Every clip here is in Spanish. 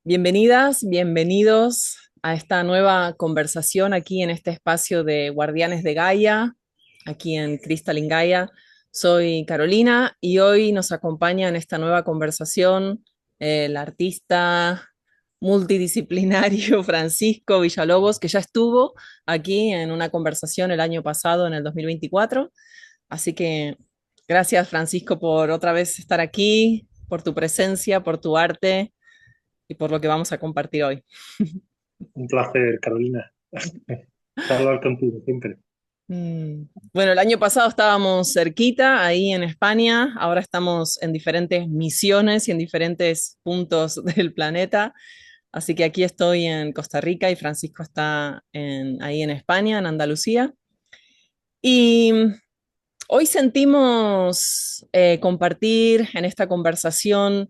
Bienvenidas, bienvenidos a esta nueva conversación aquí en este espacio de Guardianes de Gaia, aquí en Crystal Gaia. Soy Carolina y hoy nos acompaña en esta nueva conversación el artista multidisciplinario Francisco Villalobos, que ya estuvo aquí en una conversación el año pasado, en el 2024. Así que gracias, Francisco, por otra vez estar aquí, por tu presencia, por tu arte y por lo que vamos a compartir hoy. Un placer, Carolina. Hablar contigo siempre. Bueno, el año pasado estábamos cerquita, ahí en España, ahora estamos en diferentes misiones y en diferentes puntos del planeta, así que aquí estoy en Costa Rica y Francisco está ahí en España, en Andalucía. Y hoy sentimos compartir en esta conversación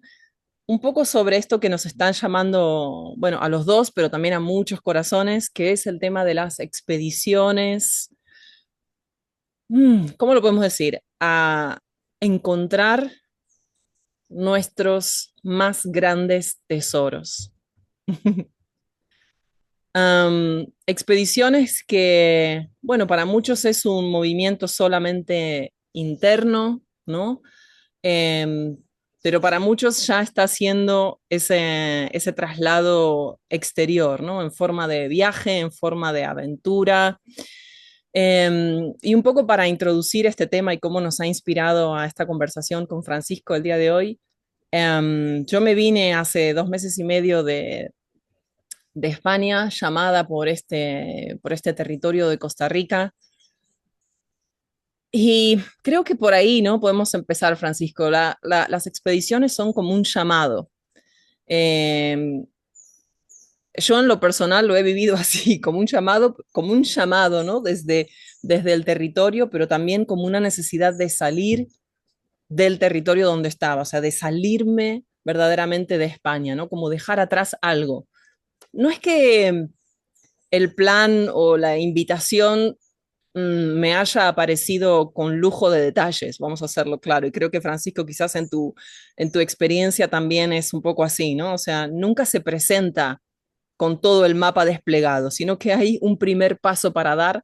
un poco sobre esto que nos están llamando, bueno, a los dos, pero también a muchos corazones, que es el tema de las expediciones. ¿Cómo lo podemos decir? A encontrar nuestros más grandes tesoros. Expediciones que, bueno, para muchos es un movimiento solamente interno, ¿no? Em, pero para muchos ya está haciendo ese traslado exterior, ¿no? En forma de viaje, en forma de aventura. Y un poco para introducir este tema y cómo nos ha inspirado a esta conversación con Francisco el día de hoy, yo me vine hace 2 meses y medio de España, llamada por este territorio de Costa Rica. Y creo que por ahí, ¿no? Podemos empezar, Francisco. Las expediciones son como un llamado. Eh, yo en lo personal lo he vivido así, como un llamado, ¿no? Desde el territorio, pero también como una necesidad de salir del territorio donde estaba, o sea, de salirme verdaderamente de España, ¿no? Como dejar atrás algo. No es que el plan o la invitación me haya aparecido con lujo de detalles, vamos a hacerlo claro. Y creo que Francisco, quizás en tu experiencia también es un poco así, ¿no? O sea, nunca se presenta con todo el mapa desplegado, sino que hay un primer paso para dar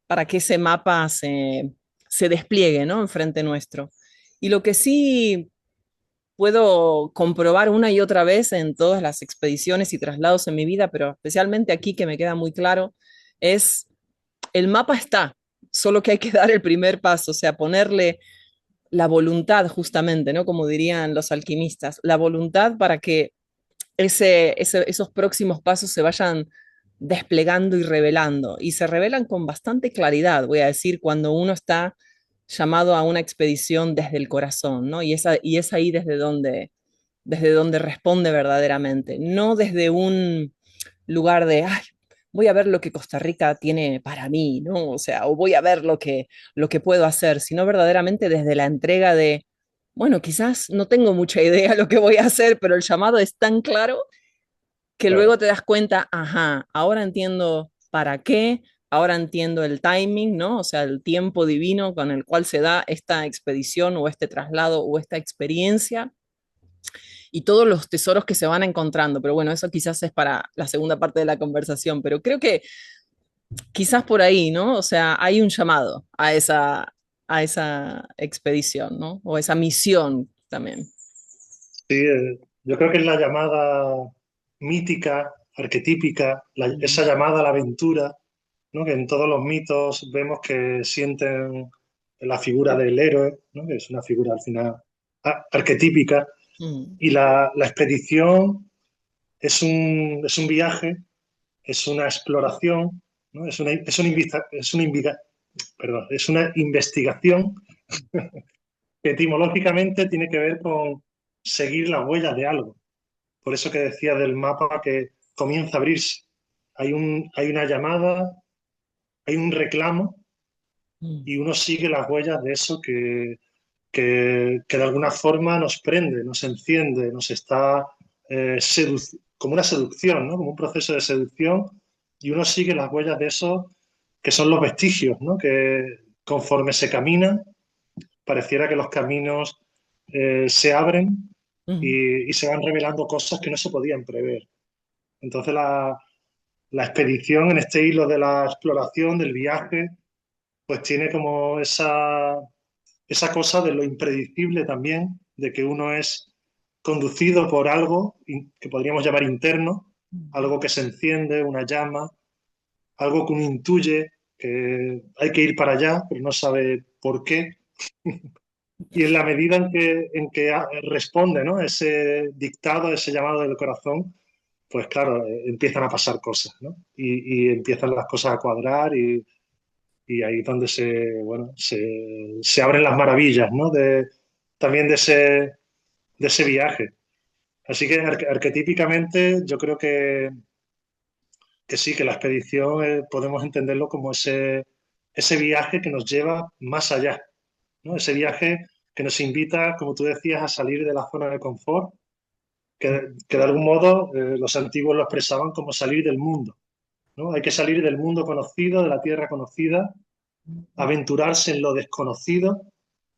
para que ese mapa se despliegue, ¿no? Enfrente nuestro. Y lo que sí puedo comprobar una y otra vez en todas las expediciones y traslados en mi vida, pero especialmente aquí que me queda muy claro, es el mapa está, solo que hay que dar el primer paso, o sea, ponerle la voluntad justamente, ¿no? Como dirían los alquimistas, la voluntad para que esos próximos pasos se vayan desplegando y revelando. Y se revelan con bastante claridad, voy a decir, cuando uno está llamado a una expedición desde el corazón, ¿no? Y es ahí desde donde responde verdaderamente, no desde un lugar de, ay, voy a ver lo que Costa Rica tiene para mí, ¿no? O sea, o voy a ver lo que puedo hacer, sino verdaderamente desde la entrega de, bueno, quizás no tengo mucha idea lo que voy a hacer, pero el llamado es tan claro que Claro. luego te das cuenta, ajá, ahora entiendo para qué, ahora entiendo el timing, ¿no? O sea, el tiempo divino con el cual se da esta expedición o este traslado o esta experiencia y todos los tesoros que se van encontrando. Pero bueno, eso quizás es para la segunda parte de la conversación, pero creo que quizás por ahí, ¿no? O sea, hay un llamado a esa expedición, ¿no? O esa misión también. Sí, yo creo que es la llamada mítica, arquetípica, Mm. esa llamada a la aventura, ¿no? Que en todos los mitos vemos que sienten la figura del héroe, ¿no? Que es una figura al final arquetípica. Mm. Y la expedición es un viaje, es una exploración, ¿no? Perdón, es una investigación que etimológicamente tiene que ver con seguir las huellas de algo. Por eso que decía del mapa que comienza a abrirse. Hay una llamada, hay un reclamo Mm. y uno sigue las huellas de eso que de alguna forma nos prende, nos enciende, nos está como una seducción, ¿no? Como un proceso de seducción y uno sigue las huellas de eso que son los vestigios, ¿no? Que conforme se camina pareciera que los caminos se abren Mm. y se van revelando cosas que no se podían prever. Entonces la expedición en este hilo de la exploración, del viaje, pues tiene como esa cosa de lo impredecible también, de que uno es conducido por algo que podríamos llamar interno, algo que se enciende, una llama, algo que uno intuye que hay que ir para allá, pero no sabe por qué. Y en la medida en que responde, ¿no? Ese dictado, ese llamado del corazón, pues claro, empiezan a pasar cosas, ¿no? Y empiezan las cosas a cuadrar y ahí es donde bueno, se abren las maravillas, ¿no? También de ese viaje. Así que arquetípicamente yo creo que sí, que la expedición podemos entenderlo como ese viaje que nos lleva más allá, ¿no? Ese viaje que nos invita, como tú decías, a salir de la zona de confort, que de algún modo los antiguos lo expresaban como salir del mundo, ¿no? Hay que salir del mundo conocido, de la tierra conocida, aventurarse en lo desconocido,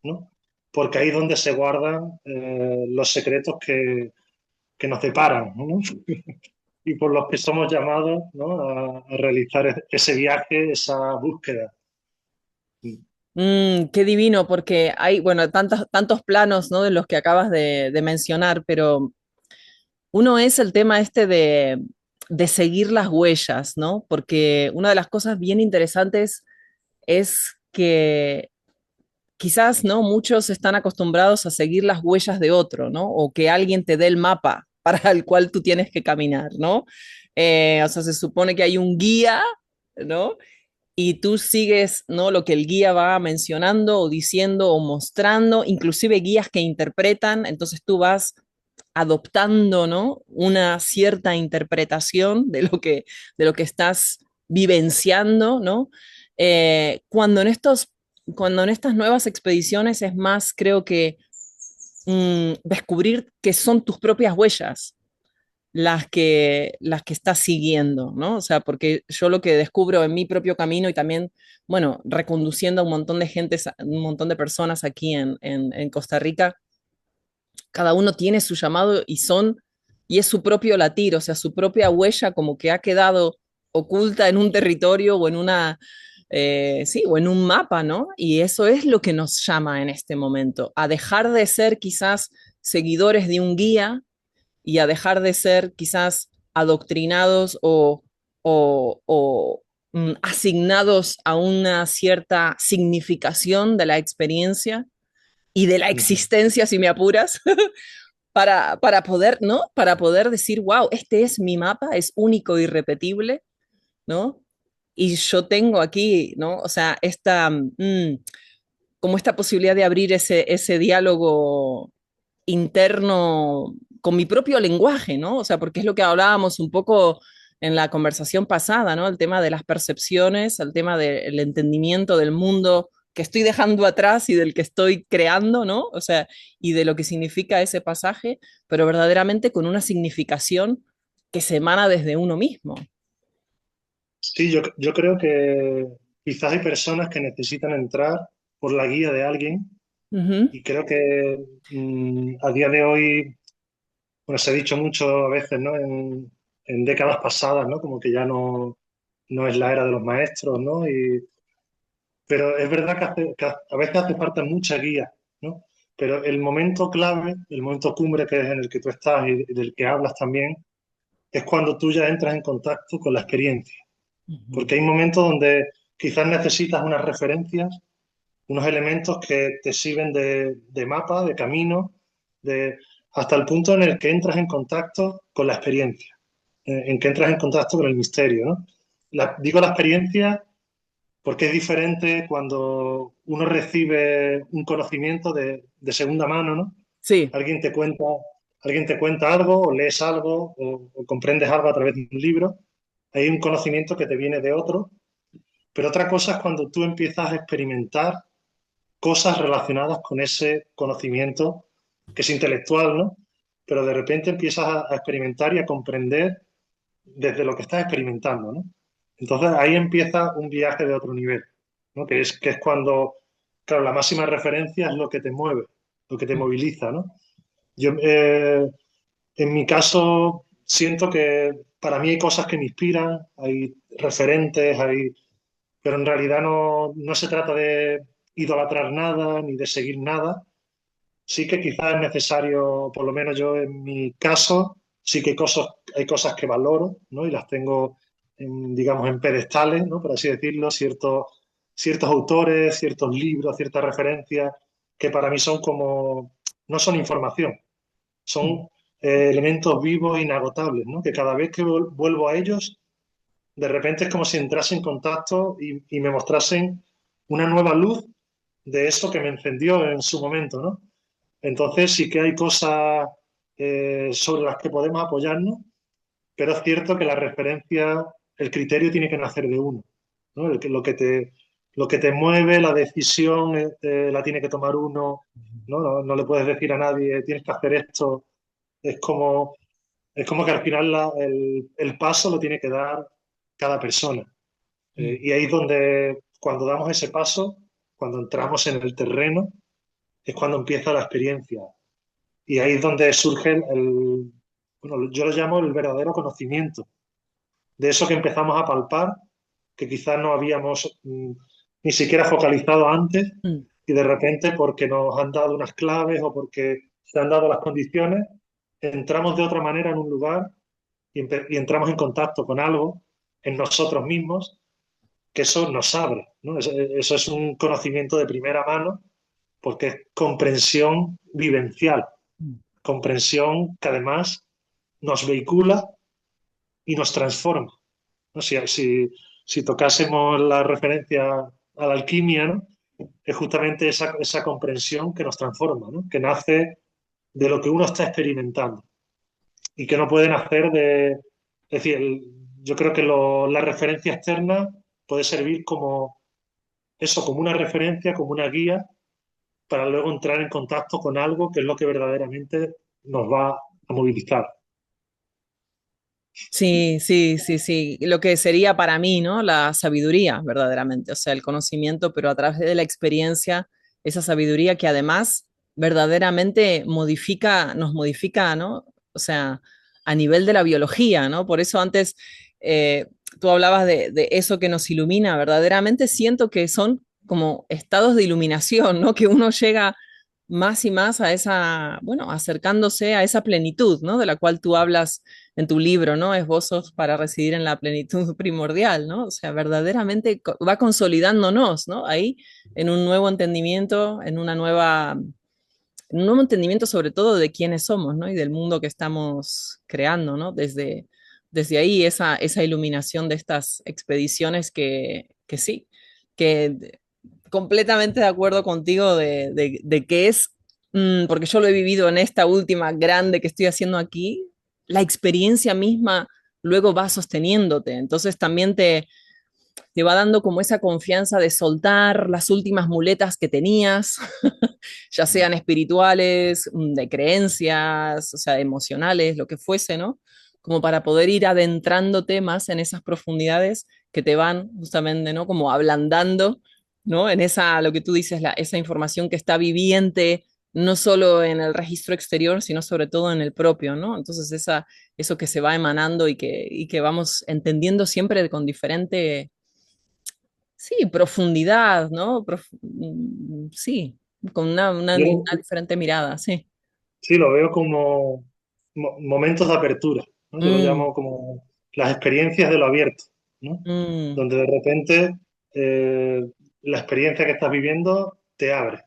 ¿no? Porque ahí es donde se guardan los secretos que nos deparan, ¿no? Y por los que somos llamados, ¿no? a realizar ese viaje, esa búsqueda. Qué divino, porque hay, bueno, tantos planos, ¿no? De los que acabas de mencionar, pero uno es el tema este de seguir las huellas, ¿no? Porque una de las cosas bien interesantes es que quizás, ¿no? Muchos están acostumbrados a seguir las huellas de otro, ¿no? O que alguien te dé el mapa para el cual tú tienes que caminar, ¿no? O sea, se supone que hay un guía, ¿no? Y tú sigues, ¿no? Lo que el guía va mencionando o diciendo o mostrando, inclusive guías que interpretan, entonces tú vas adoptando, ¿no? Una cierta interpretación de lo que estás vivenciando, ¿no? Cuando cuando en estas nuevas expediciones es más, creo que descubrir que son tus propias huellas, las que estás siguiendo, ¿no? O sea, porque yo lo que descubro en mi propio camino y también, bueno, reconduciendo a un montón de gente, un montón de personas aquí en Costa Rica, cada uno tiene su llamado y es su propio latir, o sea, su propia huella como que ha quedado oculta en un territorio o en sí, o en un mapa, ¿no? Y eso es lo que nos llama en este momento, a dejar de ser quizás seguidores de un guía y a dejar de ser quizás adoctrinados o asignados a una cierta significación de la experiencia y de la Ujú. existencia, si me apuras, para poder, ¿no? Para poder decir, wow, este es mi mapa, es único y repetible, ¿no? Y yo tengo aquí, ¿no? O sea, como esta posibilidad de abrir ese diálogo interno con mi propio lenguaje, ¿no? O sea, porque es lo que hablábamos un poco en la conversación pasada, ¿no? El tema de las percepciones, el tema del entendimiento del mundo que estoy dejando atrás y del que estoy creando, ¿no? O sea, y de lo que significa ese pasaje, pero verdaderamente con una significación que se emana desde uno mismo. Sí, yo creo que quizás hay personas que necesitan entrar por la guía de alguien Ujú. y creo que a día de hoy, bueno, se ha dicho mucho a veces, ¿no? En décadas pasadas, ¿no? Como que ya no es la era de los maestros, ¿no? Pero es verdad que a veces hace falta mucha guía, ¿no? Pero el momento clave, el momento cumbre que es en el que tú estás y del que hablas también, es cuando tú ya entras en contacto con la experiencia. Ujú. Porque hay momentos donde quizás necesitas unas referencias, unos elementos que te sirven de mapa, de camino, hasta el punto en el que entras en contacto con la experiencia, en que entras en contacto con el misterio, ¿no? Digo la experiencia porque es diferente cuando uno recibe un conocimiento de segunda mano, ¿no? Sí. Alguien te cuenta, alguien te cuenta algo, o lees algo, o comprendes algo a través de un libro. Hay un conocimiento que te viene de otro, pero otra cosa es cuando tú empiezas a experimentar cosas relacionadas con ese conocimiento que es intelectual, ¿no? Pero de repente empiezas a experimentar y a comprender desde lo que estás experimentando, ¿no? Entonces ahí empieza un viaje de otro nivel, ¿no? Que es cuando, claro, la máxima referencia es lo que te mueve, lo que te moviliza, ¿no? Yo, en mi caso, siento que para mí hay cosas que me inspiran, hay referentes, pero en realidad no se trata de idolatrar nada ni de seguir nada. Sí que quizás es necesario, por lo menos yo en mi caso, sí que hay cosas que valoro, ¿no? Y las tengo, digamos, en pedestales, ¿no? Por así decirlo, ciertos autores, ciertos libros, ciertas referencias, que para mí son como, no son información, Mm. son elementos vivos, inagotables, ¿no? Que cada vez que vuelvo a ellos, de repente es como si entrase en contacto y me mostrasen una nueva luz de eso que me encendió en su momento, ¿no? Entonces sí que hay cosas sobre las que podemos apoyarnos, pero es cierto que la referencia, el criterio tiene que nacer de uno, ¿no? Lo que te mueve, la decisión, la tiene que tomar uno, ¿no? No le puedes decir a nadie, tienes que hacer esto. Es como, es como que al final el paso lo tiene que dar cada persona. Mm. Y ahí es donde, cuando damos ese paso, cuando entramos en el terreno, es cuando empieza la experiencia. Y ahí es donde surge bueno, yo lo llamo el verdadero conocimiento, de eso que empezamos a palpar, que quizás no habíamos ni siquiera focalizado antes, Mm. y de repente, porque nos han dado unas claves o porque se han dado las condiciones, entramos de otra manera en un lugar y entramos en contacto con algo en nosotros mismos, que eso nos abre, ¿no? Eso es un conocimiento de primera mano, porque es comprensión vivencial, Mm. comprensión que además nos vehicula y nos transforma, ¿no? Si tocásemos la referencia a la alquimia, ¿no? Es justamente esa comprensión que nos transforma, ¿no? Que nace de lo que uno está experimentando y que no puede nacer de... Es decir, yo creo que la referencia externa puede servir como eso, como una referencia, como una guía, para luego entrar en contacto con algo que es lo que verdaderamente nos va a movilizar. Sí, sí, sí, sí. Lo que sería para mí, ¿no? La sabiduría, verdaderamente. O sea, el conocimiento, pero a través de la experiencia, esa sabiduría que además verdaderamente nos modifica, ¿no? O sea, a nivel de la biología, ¿no? Por eso antes eh, tú hablabas de eso que nos ilumina. Verdaderamente siento que son como estados de iluminación, ¿no? Que uno llega más y más a esa, bueno, acercándose a esa plenitud, ¿no? De la cual tú hablas en tu libro, ¿no? Esbozos para residir en la plenitud primordial, ¿no? O sea, verdaderamente va consolidándonos, ¿no? Ahí en un nuevo entendimiento, en un nuevo entendimiento sobre todo de quiénes somos, ¿no? Y del mundo que estamos creando, ¿no? Desde ahí esa iluminación de estas expediciones que sí, que completamente de acuerdo contigo de que es, porque yo lo he vivido en esta última grande que estoy haciendo aquí, la experiencia misma luego va sosteniéndote, entonces también te va dando como esa confianza de soltar las últimas muletas que tenías, ya sean espirituales, de creencias, o sea, emocionales, lo que fuese, ¿no? Como para poder ir adentrándote más en esas profundidades que te van justamente, ¿no? Como ablandando, ¿no? En esa, lo que tú dices, esa información que está viviente, no solo en el registro exterior, sino sobre todo en el propio, ¿no? Entonces, eso que se va emanando y que vamos entendiendo siempre con diferente, sí, profundidad, ¿no? Sí, con una Yo diferente mirada, sí. sí lo veo como momentos de apertura, ¿no? Yo lo Mm, llamo como las experiencias de lo abierto, ¿no? mm, Donde de repente eh, la experiencia que estás viviendo te abre,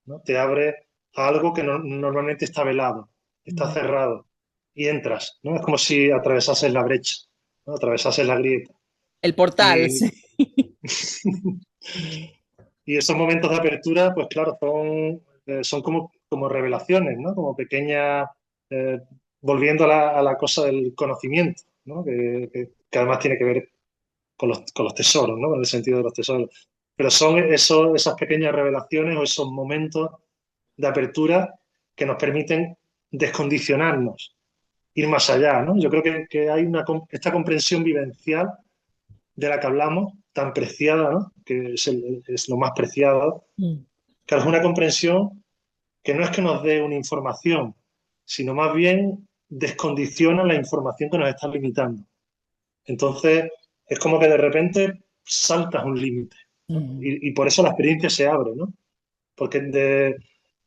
¿no? Te abre a algo que normalmente está velado, está mm. cerrado, y entras, ¿no? Es como si atravesases la brecha, ¿no? Atravesases la grieta. El portal, Y, sí. y esos momentos de apertura, pues claro, son como revelaciones, ¿no? Como pequeñas, eh, volviendo a la cosa del conocimiento, ¿no? Que además tiene que ver con los tesoros, ¿no? Con el sentido de los tesoros. Pero son esas pequeñas revelaciones o esos momentos de apertura que nos permiten descondicionarnos, ir más allá, ¿no? Yo creo que hay esta comprensión vivencial de la que hablamos, tan preciada, ¿no? Que es lo más preciado. Mm, Claro, es una comprensión que no es que nos dé una información, sino más bien descondiciona la información que nos está limitando. Entonces, es como que de repente saltas un límite, ¿no? Mm. Y por eso la experiencia se abre, ¿no? Porque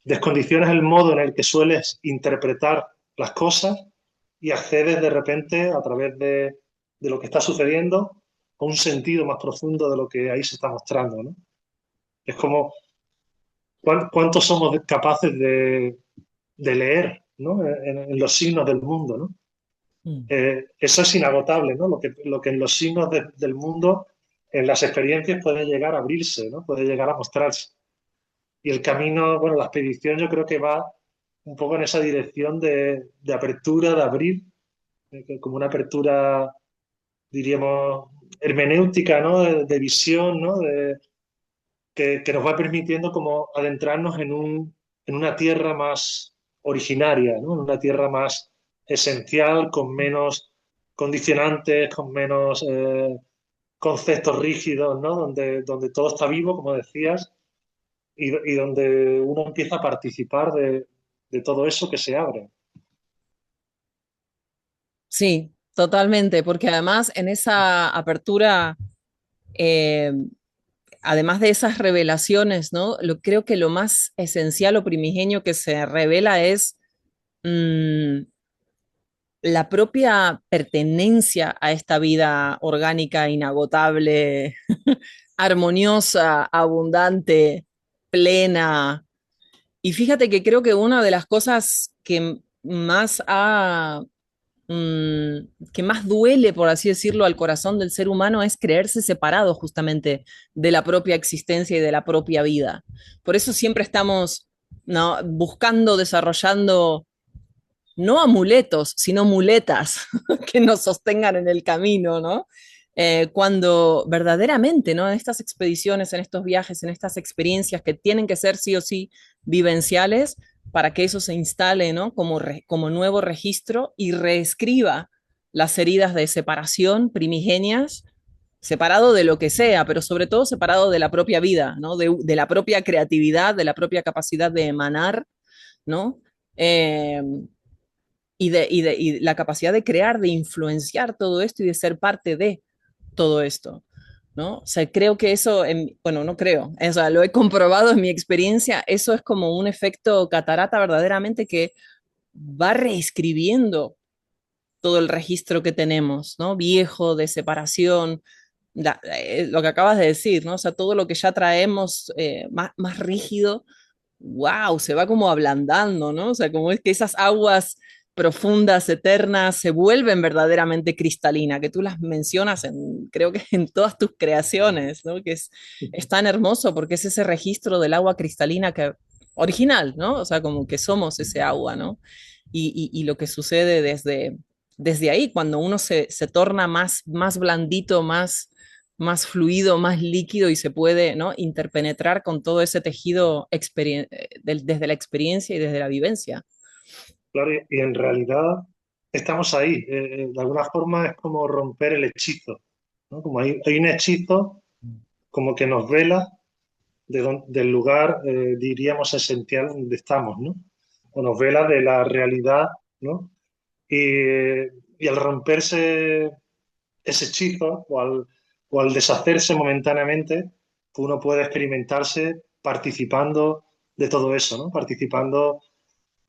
descondicionas el modo en el que sueles interpretar las cosas y accedes de repente a través de lo que está sucediendo a un sentido más profundo de lo que ahí se está mostrando, ¿no? Es como cuántos somos capaces de leer, ¿no? En los signos del mundo, ¿no? Mm. Eso es inagotable, ¿no? Lo que en los signos del mundo, en las experiencias puede llegar a abrirse, ¿no? Puede llegar a mostrarse. Y el camino, bueno, la expedición yo creo que va un poco en esa dirección de apertura, de abrir, como una apertura, diríamos, hermenéutica, ¿no? De visión, ¿no? Que nos va permitiendo como adentrarnos en una tierra más originaria, ¿no? En una tierra más esencial, con menos condicionantes, con menos conceptos rígidos, ¿no? Donde todo está vivo, como decías, y donde uno empieza a participar de todo eso que se abre. Sí, totalmente, porque además en esa apertura, eh, además de esas revelaciones, ¿no? Creo que lo más esencial o primigenio que se revela es mm, la propia pertenencia a esta vida orgánica, inagotable, armoniosa, abundante, plena. Y fíjate que creo que una de las cosas más ha que más duele, por así decirlo, al corazón del ser humano es creerse separado justamente de la propia existencia y de la propia vida. Por eso siempre estamos, ¿no?, buscando, desarrollando no amuletos, sino muletas que nos sostengan en el camino, ¿no? Cuando verdaderamente, ¿no? En estas expediciones, en estos viajes, en estas experiencias que tienen que ser sí o sí vivenciales, para que eso se instale, ¿no? Como nuevo registro y reescriba las heridas de separación primigenias, separado de lo que sea, pero sobre todo separado de la propia vida, ¿no? De la propia creatividad, de la propia capacidad de emanar, ¿no? Eh, y la capacidad de crear, de influenciar todo esto y de ser parte de todo esto, ¿no? O sea, creo que eso, bueno, no creo, o sea, lo he comprobado en mi experiencia, eso es como un efecto catarata verdaderamente que va reescribiendo todo el registro que tenemos, ¿no? Viejo, de separación, lo que acabas de decir, ¿no? O sea, todo lo que ya traemos más rígido, wow, se va como ablandando, ¿no? O sea, como es que esas aguas profundas, eternas, se vuelven verdaderamente cristalinas, que tú las mencionas creo que en todas tus creaciones, ¿no? Que es tan hermoso porque es ese registro del agua cristalina que, original, ¿no? O sea, como que somos ese agua, ¿no? Y lo que sucede desde ahí, cuando uno se torna más blandito, más fluido, más líquido y se puede, ¿no?, interpenetrar con todo ese tejido desde la experiencia y desde la vivencia. Claro, y en realidad estamos ahí. De alguna forma es como romper el hechizo, ¿no? Como hay un hechizo como que nos vela del lugar, diríamos, esencial donde estamos, ¿no? O nos vela de la realidad, ¿no? Y al romperse ese hechizo o al deshacerse momentáneamente, uno puede experimentarse participando de todo eso, ¿no? Participando,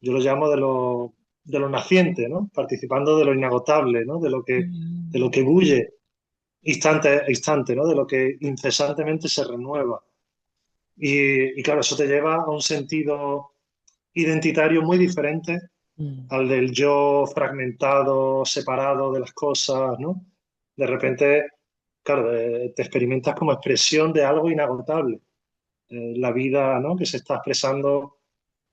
yo lo llamo de lo naciente, ¿no? Participando de lo inagotable, ¿no? De lo que bulle instante a instante, ¿no? De lo que incesantemente se renueva. Y claro, eso te lleva a un sentido identitario muy diferente Mm. al del yo fragmentado, separado de las cosas, ¿no? De repente, claro, te experimentas como expresión de algo inagotable. La vida, ¿no? Que se está expresando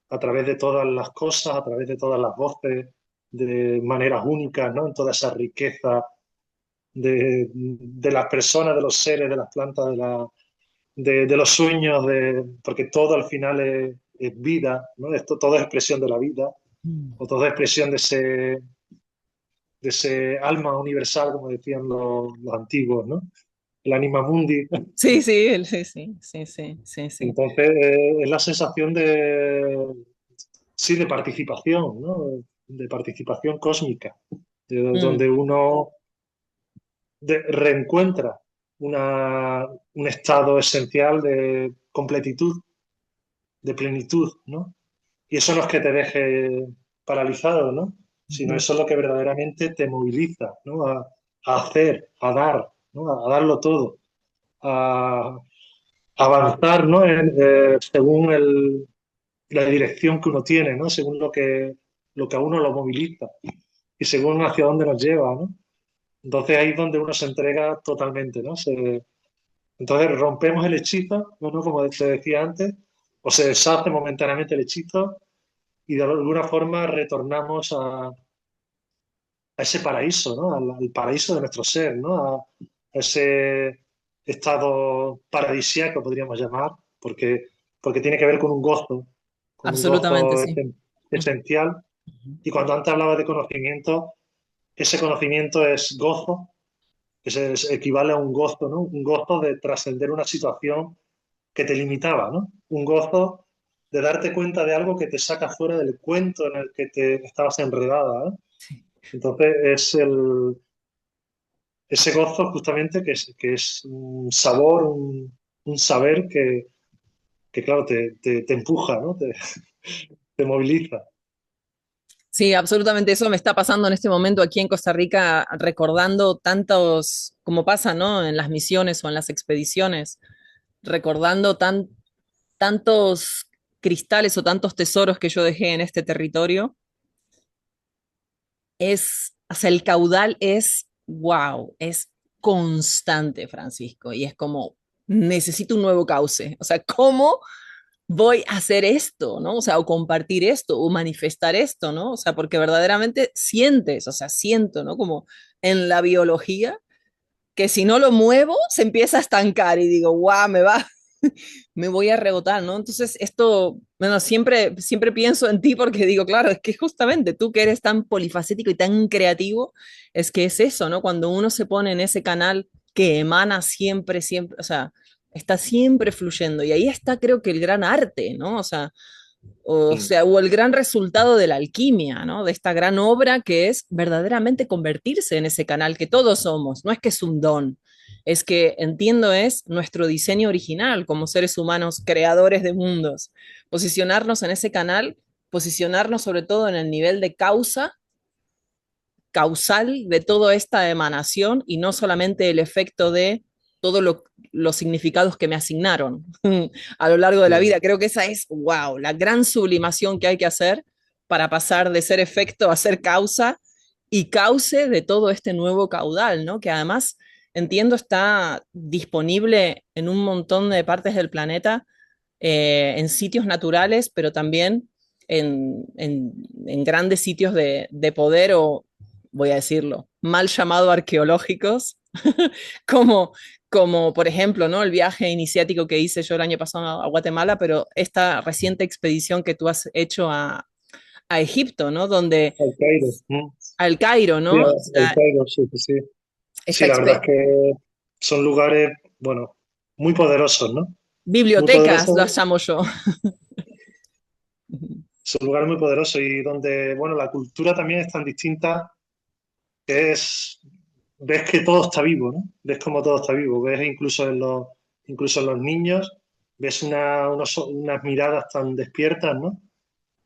a través de todas las cosas, a través de todas las voces, de maneras únicas, ¿no? En toda esa riqueza de las personas, de los seres, de las plantas, de los sueños, porque todo al final es vida, ¿no? Esto, todo es expresión de la vida, Mm. o todo es expresión de ese alma universal, como decían los antiguos, ¿no? El anima mundi. Sí, sí, sí, sí, sí, sí, sí, sí. Entonces, es la sensación sí, de participación, ¿no? De participación cósmica, Mm. donde uno reencuentras un estado esencial de completitud, de plenitud, ¿no? Y eso no es que te deje paralizado, ¿no? Sino Ujú. eso es lo que verdaderamente te moviliza, ¿no? A hacer, a dar, ¿no? A darlo todo, a avanzar, ¿no? Según la dirección que uno tiene, ¿no? Según lo que a uno lo moviliza y según hacia dónde nos lleva, ¿no? Entonces ahí es donde uno se entrega totalmente, ¿no? Entonces rompemos el hechizo, ¿no? Como te decía antes, o se deshace momentáneamente el hechizo y de alguna forma retornamos a ese paraíso, ¿no? Al paraíso de nuestro ser, ¿no? A ese estado paradisíaco, podríamos llamar, porque tiene que ver con un Absolutamente, gozo sí. Ujú. esencial. Y cuando antes hablaba de conocimiento, ese conocimiento es gozo, equivale a un gozo, ¿no? Un gozo de trascender una situación que te limitaba, ¿no? Un gozo de darte cuenta de algo que te saca fuera del cuento en el que te estabas enredada, ¿no? Entonces es ese gozo justamente que es un sabor, un saber que claro, te empuja, ¿no? Te moviliza. Sí, absolutamente eso me está pasando en este momento aquí en Costa Rica, recordando tantos, como pasa, ¿no? En las misiones o en las expediciones, recordando tantos cristales o tantos tesoros que yo dejé en este territorio. O sea, el caudal es, wow, es constante, Francisco, y es como, necesito un nuevo cauce. O sea, ¿cómo voy a hacer esto, ¿no? O sea, o compartir esto, o manifestar esto, ¿no? O sea, porque verdaderamente sientes, o sea, siento, ¿no? Como en la biología, que si no lo muevo, se empieza a estancar y digo, guau, me voy a rebotar, ¿no? Entonces, esto, bueno, siempre pienso en ti porque digo, claro, es que justamente tú que eres tan polifacético y tan creativo, es que es eso, ¿no? Cuando uno se pone en ese canal que emana siempre, o sea, está siempre fluyendo y ahí está creo que el gran arte, ¿no? Mm. O el gran resultado de la alquimia, ¿no? De esta gran obra que es verdaderamente convertirse en ese canal que todos somos. No es que es un don, es que entiendo es nuestro diseño original como seres humanos creadores de mundos. Posicionarnos en ese canal, posicionarnos sobre todo en el nivel de causal de toda esta emanación y no solamente el efecto de todos los significados que me asignaron a lo largo de la vida. Creo que esa es, wow, la gran sublimación que hay que hacer para pasar de ser efecto a ser causa y cauce de todo este nuevo caudal, ¿no? Que además, entiendo, está disponible en un montón de partes del planeta, en sitios naturales, pero también en grandes sitios de poder o, voy a decirlo, mal llamado arqueológicos, como, como por ejemplo, ¿no? El viaje iniciático que hice yo el año pasado a Guatemala, pero esta reciente expedición que tú has hecho a Egipto, ¿no? Donde Al Cairo. Mm. al Cairo, Sí, ¿no? O al sea, Cairo, sí, sí, sí. esta Sí, la verdad es que son lugares, bueno, muy poderosos, ¿no? Muy bibliotecas poderosos, las llamo yo. son lugares muy poderosos y donde, bueno, la cultura también es tan distinta que ves que todo está vivo, ¿no? Ves como todo está vivo, ves incluso en los niños, ves unas miradas tan despiertas, ¿no?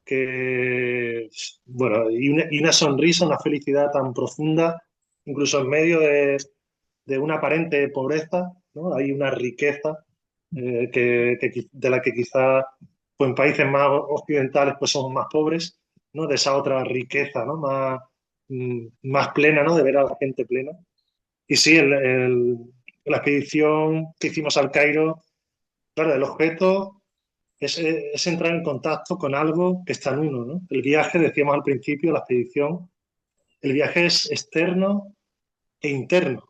Que, bueno, y una sonrisa, una felicidad tan profunda, incluso en medio de una aparente pobreza, ¿no? Hay una riqueza de la que quizá pues, en países más occidentales pues somos más pobres, ¿no? De esa otra riqueza, ¿no? Más plena, ¿no? De ver a la gente plena. Y sí, la expedición que hicimos al Cairo, claro, el objeto es entrar en contacto con algo que está en uno, ¿no? El viaje, decíamos al principio, la expedición, el viaje es externo e interno.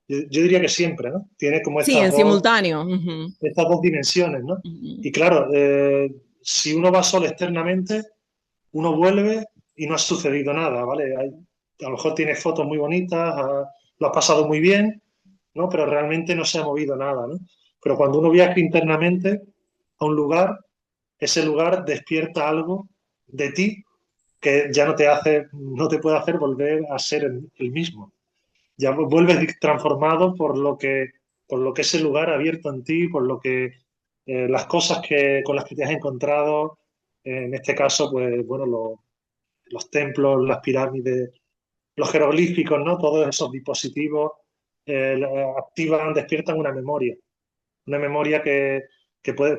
Yo diría que siempre, ¿no? Tiene como Sí, estas en dos, simultáneo. Uh-huh, estas dos dimensiones, ¿no? uh-huh. Y claro, si uno va solo externamente, uno vuelve y no ha sucedido nada, ¿vale? A lo mejor tienes fotos muy bonitas, lo has pasado muy bien, ¿no? Pero realmente no se ha movido nada, ¿no? Pero cuando uno viaja internamente a un lugar, ese lugar despierta algo de ti que ya no te puede hacer volver a ser el mismo. ya vuelves transformado por lo que ese lugar ha abierto en ti, por lo que las cosas con las que te has encontrado, en este caso, pues bueno, los templos, las pirámides, los jeroglíficos, ¿no? Todos esos dispositivos activan, despiertan una memoria que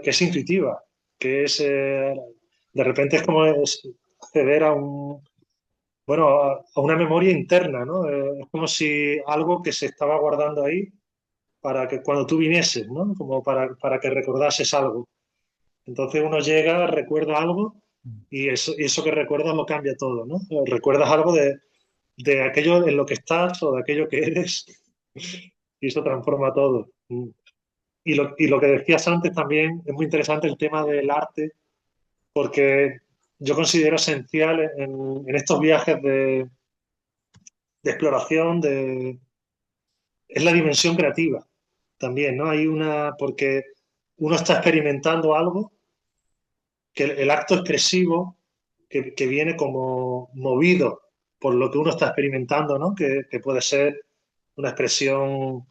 es intuitiva, que es, de repente es como acceder a bueno, a una memoria interna, ¿no? Es como si algo que se estaba guardando ahí para que cuando tú vinieses, ¿no? Como para que recordases algo. Entonces uno llega, recuerda algo y eso que recuerdas lo cambia todo, ¿no? Recuerdas algo de aquello en lo que estás o de aquello que eres y eso transforma todo. Y lo que decías antes también es muy interesante el tema del arte, porque yo considero esencial en estos viajes de exploración, es la dimensión creativa también, ¿no? Hay porque uno está experimentando algo que el acto expresivo que viene como movido por lo que uno está experimentando, ¿no? Que puede ser una expresión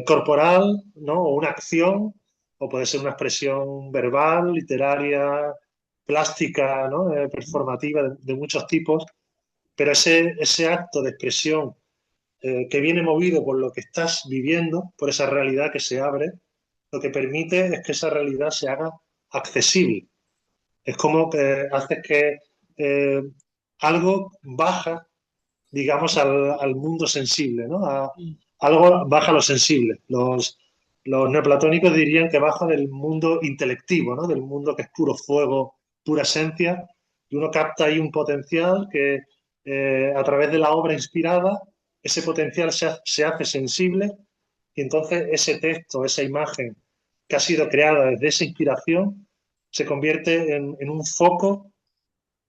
corporal, ¿no? O una acción, o puede ser una expresión verbal, literaria, plástica, ¿no? Performativa de muchos tipos, pero ese acto de expresión que viene movido por lo que estás viviendo, por esa realidad que se abre, lo que permite es que esa realidad se haga accesible. Es como que haces que eh, algo baja, digamos, al mundo sensible, ¿no? Algo baja a lo sensible. Los neoplatónicos dirían que baja del mundo intelectivo, ¿no? Del mundo que es puro fuego, pura esencia, y uno capta ahí un potencial que a través de la obra inspirada, ese potencial se hace sensible y entonces ese texto, esa imagen que ha sido creada desde esa inspiración, se convierte en un foco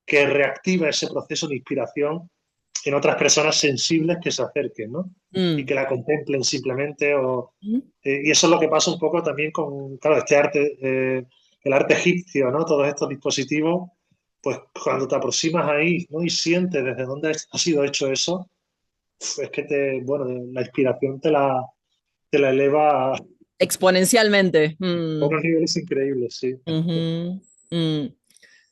que reactiva ese proceso de inspiración en otras personas sensibles que se acerquen, ¿no? Y Mm. que la contemplen simplemente. Mm. Y eso es lo que pasa un poco también con, claro, este arte, el arte egipcio, ¿no? Todos estos dispositivos, pues cuando te aproximas ahí, ¿no? Y sientes desde dónde ha sido hecho eso, es que bueno, la inspiración te la eleva a Exponencialmente. Mm. unos niveles increíbles, sí. Ujú. Mm.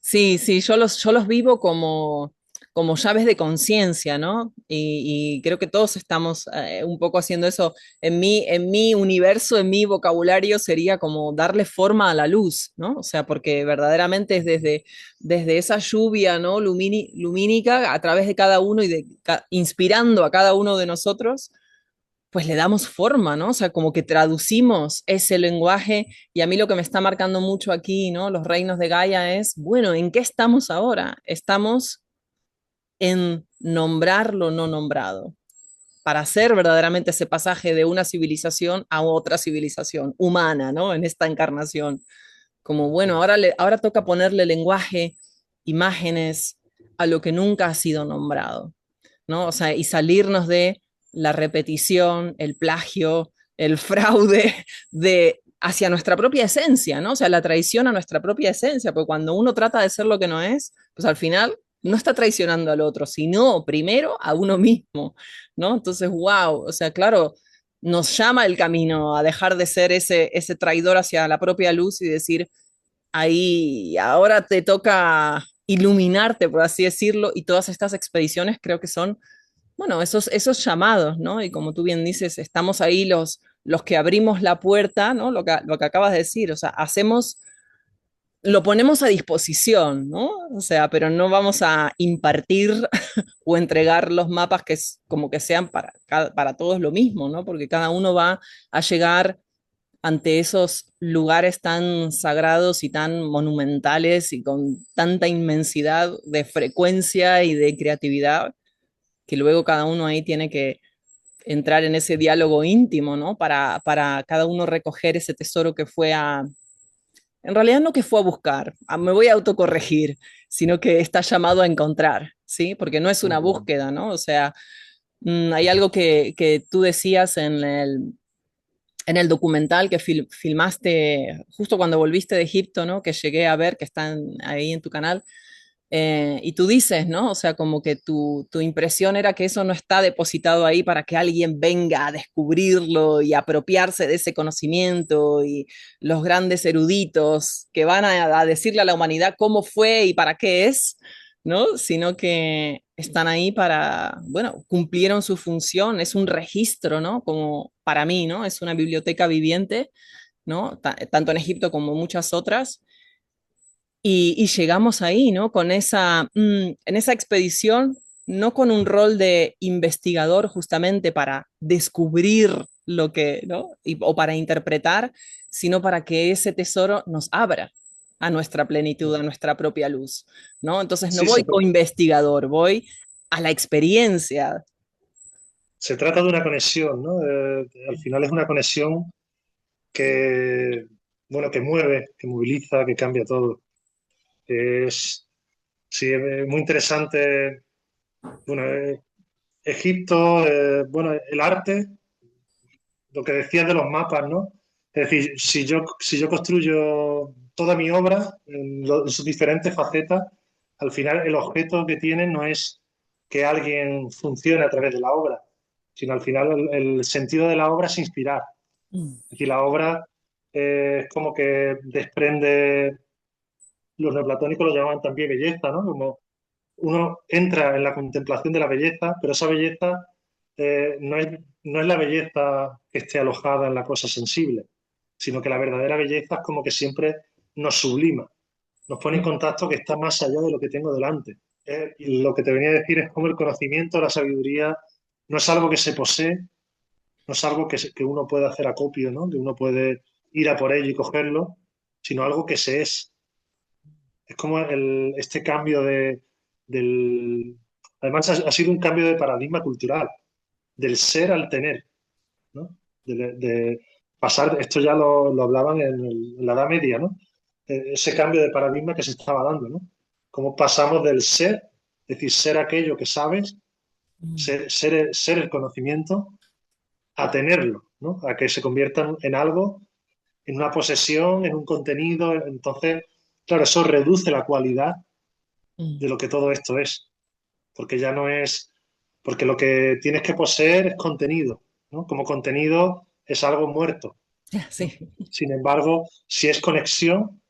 Sí, sí, yo los vivo como, como llaves de conciencia, ¿no? Y creo que todos estamos un poco haciendo eso. En mi universo, en mi vocabulario, sería como darle forma a la luz, ¿no? O sea, porque verdaderamente es desde esa lluvia, ¿no? Lumínica a través de cada uno y inspirando a cada uno de nosotros pues le damos forma, ¿no? O sea, como que traducimos ese lenguaje y a mí lo que me está marcando mucho aquí, ¿no? Los reinos de Gaia es, bueno, ¿en qué estamos ahora? Estamos en nombrar lo no nombrado, para hacer verdaderamente ese pasaje de una civilización a otra civilización humana, ¿no? En esta encarnación. Como, bueno, ahora toca ponerle lenguaje, imágenes a lo que nunca ha sido nombrado. ¿No? O sea, y salirnos de la repetición, el plagio, el fraude hacia nuestra propia esencia, ¿no? O sea, la traición a nuestra propia esencia, porque cuando uno trata de ser lo que no es, pues al final no está traicionando al otro, sino primero a uno mismo, ¿no? Entonces, wow, o sea, claro, nos llama el camino a dejar de ser ese traidor hacia la propia luz y decir, ahí ahora te toca iluminarte, por así decirlo, y todas estas expediciones creo que son bueno, esos llamados, ¿no? Y como tú bien dices, estamos ahí los que abrimos la puerta, ¿no? Lo que acabas de decir, o sea, hacemos, lo ponemos a disposición, ¿no? O sea, pero no vamos a impartir o entregar los mapas que es como que sean para todos lo mismo, ¿no? Porque cada uno va a llegar ante esos lugares tan sagrados y tan monumentales y con tanta inmensidad de frecuencia y de creatividad que luego cada uno ahí tiene que entrar en ese diálogo íntimo, ¿no? Para cada uno recoger ese tesoro que fue en realidad no que fue a buscar, me voy a autocorregir, sino que está llamado a encontrar, ¿sí? Porque no es una búsqueda, ¿no? O sea, hay algo que tú decías en el documental que filmaste justo cuando volviste de Egipto, ¿no? Que llegué a ver, que está ahí en tu canal, Y tú dices, ¿no? O sea, como que tu impresión era que eso no está depositado ahí para que alguien venga a descubrirlo y apropiarse de ese conocimiento y los grandes eruditos que van a decirle a la humanidad cómo fue y para qué es, ¿no? Sino que están ahí para, bueno, cumplieron su función, es un registro, ¿no? Como para mí, ¿no? Es una biblioteca viviente, ¿no? Tanto en Egipto como muchas otras y llegamos ahí, ¿no? Con en esa expedición, no con un rol de investigador justamente para descubrir lo que, ¿no? O para interpretar, sino para que ese tesoro nos abra a nuestra plenitud, a nuestra propia luz, ¿no? Entonces no Sí, voy como investigador, voy a la experiencia. se trata de una conexión, ¿no? Al final es una conexión que, bueno, que mueve, que moviliza, que cambia todo. Es, sí, es muy interesante. Bueno, Egipto, bueno, el arte, lo que decías de los mapas, ¿no? Es decir, si yo construyo toda mi obra en sus diferentes facetas, al final el objeto que tiene no es que alguien funcione a través de la obra, sino al final el sentido de la obra es inspirar. Mm. Es decir, la obra es como que desprende, los neoplatónicos lo llamaban también belleza, ¿no? Como uno entra en la contemplación de la belleza, pero esa belleza no es la belleza que esté alojada en la cosa sensible, sino que la verdadera belleza es como que siempre nos sublima, nos pone en contacto que está más allá de lo que tengo delante. Y lo que te venía a decir es como el conocimiento, la sabiduría, no es algo que se posee, no es algo que uno puede hacer acopio, ¿no? Que uno puede ir a por ello y cogerlo, sino algo que se es. Es como este cambio del... Además, ha sido un cambio de paradigma cultural, del ser al tener, ¿no? De pasar, esto ya lo hablaban en la Edad Media, ¿no? Ese cambio de paradigma que se estaba dando, ¿no? Cómo pasamos del ser, es decir, ser aquello que sabes, Mm. ser el conocimiento, a tenerlo, ¿no? A que se convierta en algo, en una posesión, en un contenido. Entonces, claro, eso reduce la cualidad Mm. de lo que todo esto es, porque ya no es, porque lo que tienes que poseer es contenido, ¿no? Como contenido es algo muerto, ¿no? Sí. Sin embargo, si es conexión,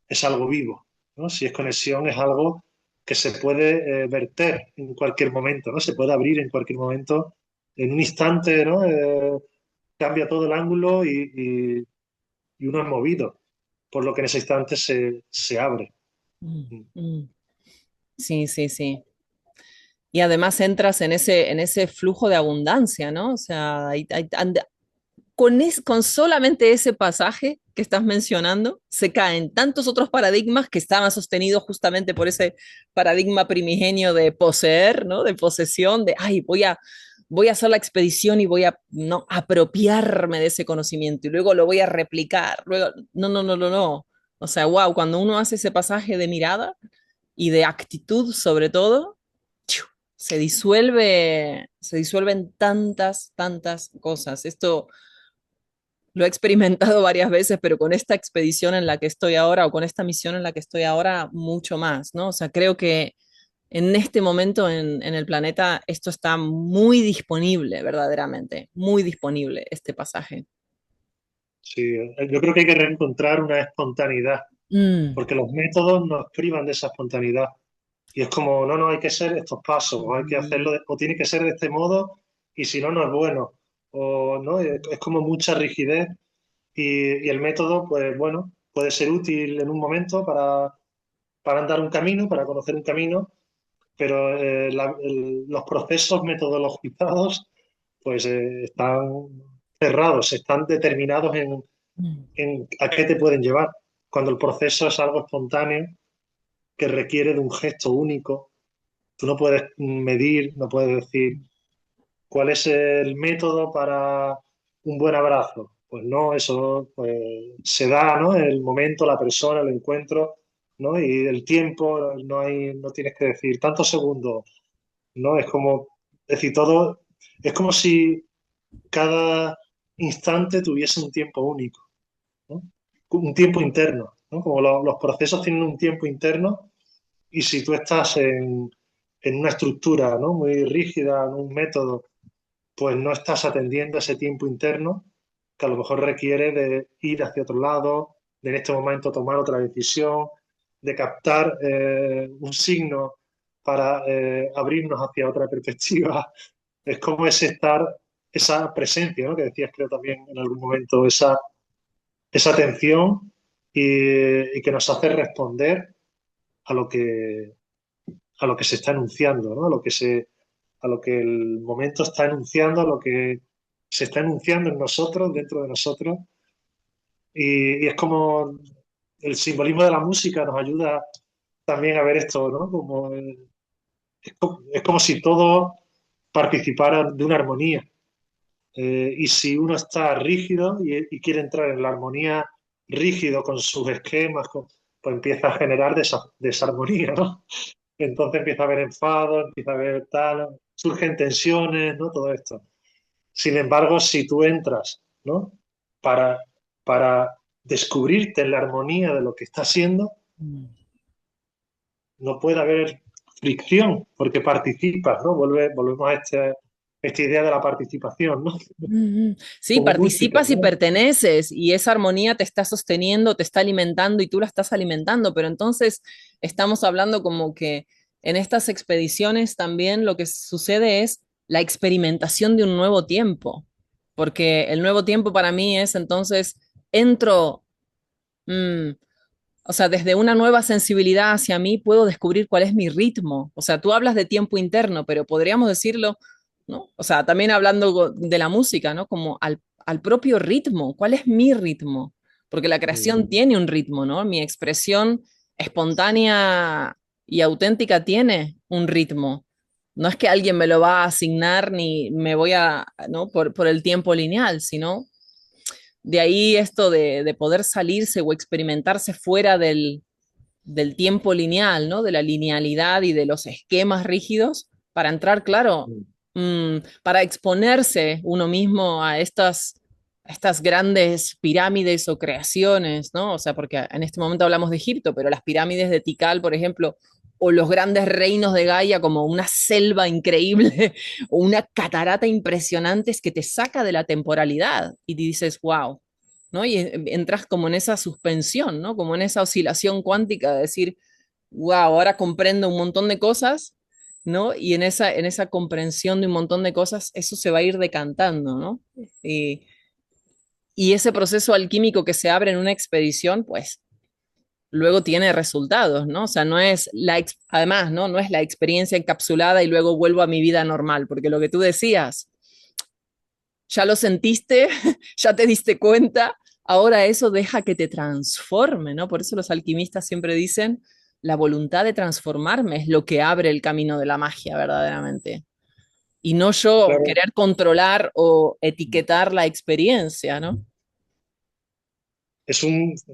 es algo vivo, ¿no? Si es conexión, es algo que se puede verter en cualquier momento, ¿no? Se puede abrir en cualquier momento, en un instante, ¿no? Cambia todo el ángulo y uno es movido, por lo que en ese instante se abre. Mm. Mm. Sí, sí, sí. Y además entras en ese flujo de abundancia, ¿no? O sea, con solamente ese pasaje que estás mencionando, se caen tantos otros paradigmas que estaban sostenidos justamente por ese paradigma primigenio de poseer, ¿no? De posesión, de, ay, voy a hacer la expedición y voy a, no, apropiarme de ese conocimiento y luego lo voy a replicar. Luego, no, no, no, no, no. O sea, wow, cuando uno hace ese pasaje de mirada y de actitud sobre todo, ¡chiu! Se disuelven tantas, tantas cosas. Esto lo he experimentado varias veces, pero con esta expedición en la que estoy ahora o con esta misión en la que estoy ahora, mucho más, ¿no? O sea, creo que en este momento en el planeta esto está muy disponible, verdaderamente, muy disponible este pasaje. Sí, yo creo que hay que reencontrar una espontaneidad, Mm. porque los métodos nos privan de esa espontaneidad. Y es como, no, no, hay que hacer estos pasos, o hay que hacerlo, o tiene que ser de este modo, y si no, no es bueno. O no, es como mucha rigidez, y el método, pues bueno, puede ser útil en un momento para andar un camino, para conocer un camino, pero los procesos metodologizados, pues están cerrados, están determinados Mm. en a qué te pueden llevar. Cuando el proceso es algo espontáneo que requiere de un gesto único, tú no puedes medir, no puedes decir cuál es el método para un buen abrazo. Pues no, eso pues, se da, ¿no? El momento, la persona, el encuentro, ¿no? Y el tiempo, no tienes que decir tantos segundos, ¿no? Es como, es decir, todo, es como si cada instante tuviese un tiempo único, ¿no? Un tiempo interno, ¿no? Como los procesos tienen un tiempo interno, Y si tú estás en una estructura, ¿no? Muy rígida, en un método, pues no estás atendiendo ese tiempo interno que a lo mejor requiere de ir hacia otro lado, de en este momento tomar otra decisión, de captar un signo para abrirnos hacia otra perspectiva. Es como ese estar, esa presencia, ¿no? Que decías, creo también en algún momento, esa atención y que nos hace responder a lo que, a lo que se está enunciando, ¿no? A lo que el momento está enunciando, a lo que se está enunciando en nosotros, dentro de nosotros. Y es como el simbolismo de la música nos ayuda también a ver esto, ¿no? Como, es como si todo participara de una armonía. Y si uno está rígido y quiere entrar en la armonía rígido con sus esquemas, pues empieza a generar desarmonía, ¿no? Entonces empieza a haber enfado, empieza a haber tal, surgen tensiones, ¿no? Todo esto. Sin embargo, si tú entras, ¿no? Para, para descubrirte en la armonía de lo que está siendo, no puede haber fricción porque participas, ¿no? Volvemos a esta idea de la participación, ¿no? Ujú. Sí, Como música, participas y ¿no? perteneces y esa armonía te está sosteniendo, te está alimentando y tú la estás alimentando, pero entonces estamos hablando como que en estas expediciones también lo que sucede es la experimentación de un nuevo tiempo, porque el nuevo tiempo para mí es entonces entro, mm, o sea, desde una nueva sensibilidad hacia mí puedo descubrir cuál es mi ritmo. O sea, tú hablas de tiempo interno, pero podríamos decirlo, ¿no? O sea, también hablando de la música, ¿no? Como al propio ritmo. ¿Cuál es mi ritmo? Porque la Mm, creación tiene un ritmo, ¿no? Mi expresión espontánea y auténtica tiene un ritmo. No es que alguien me lo va a asignar ni me voy a, ¿no? Por el tiempo lineal, sino de ahí esto de poder salirse o experimentarse fuera del tiempo lineal, ¿no? De la linealidad y de los esquemas rígidos para entrar, claro, mm, para exponerse uno mismo a estas grandes pirámides o creaciones, ¿no? O sea, porque en este momento hablamos de Egipto, pero las pirámides de Tikal, por ejemplo, o los grandes reinos de Gaia como una selva increíble o una catarata impresionante es que te saca de la temporalidad y dices, wow, ¿no? Y entras como en esa suspensión, ¿no? Como en esa oscilación cuántica de decir, wow, ahora comprendo un montón de cosas, ¿no? Y en esa comprensión de un montón de cosas, eso se va a ir decantando, ¿no? Y, y ese proceso alquímico que se abre en una expedición, pues luego tiene resultados, ¿no? O sea, no es además, ¿no? No es la experiencia encapsulada y luego vuelvo a mi vida normal, porque lo que tú decías, ya lo sentiste, ya te diste cuenta, ahora eso deja que te transforme, ¿no? Por eso los alquimistas siempre dicen, la voluntad de transformarme es lo que abre el camino de la magia verdaderamente. Y no yo claro, querer controlar o etiquetar la experiencia, ¿no?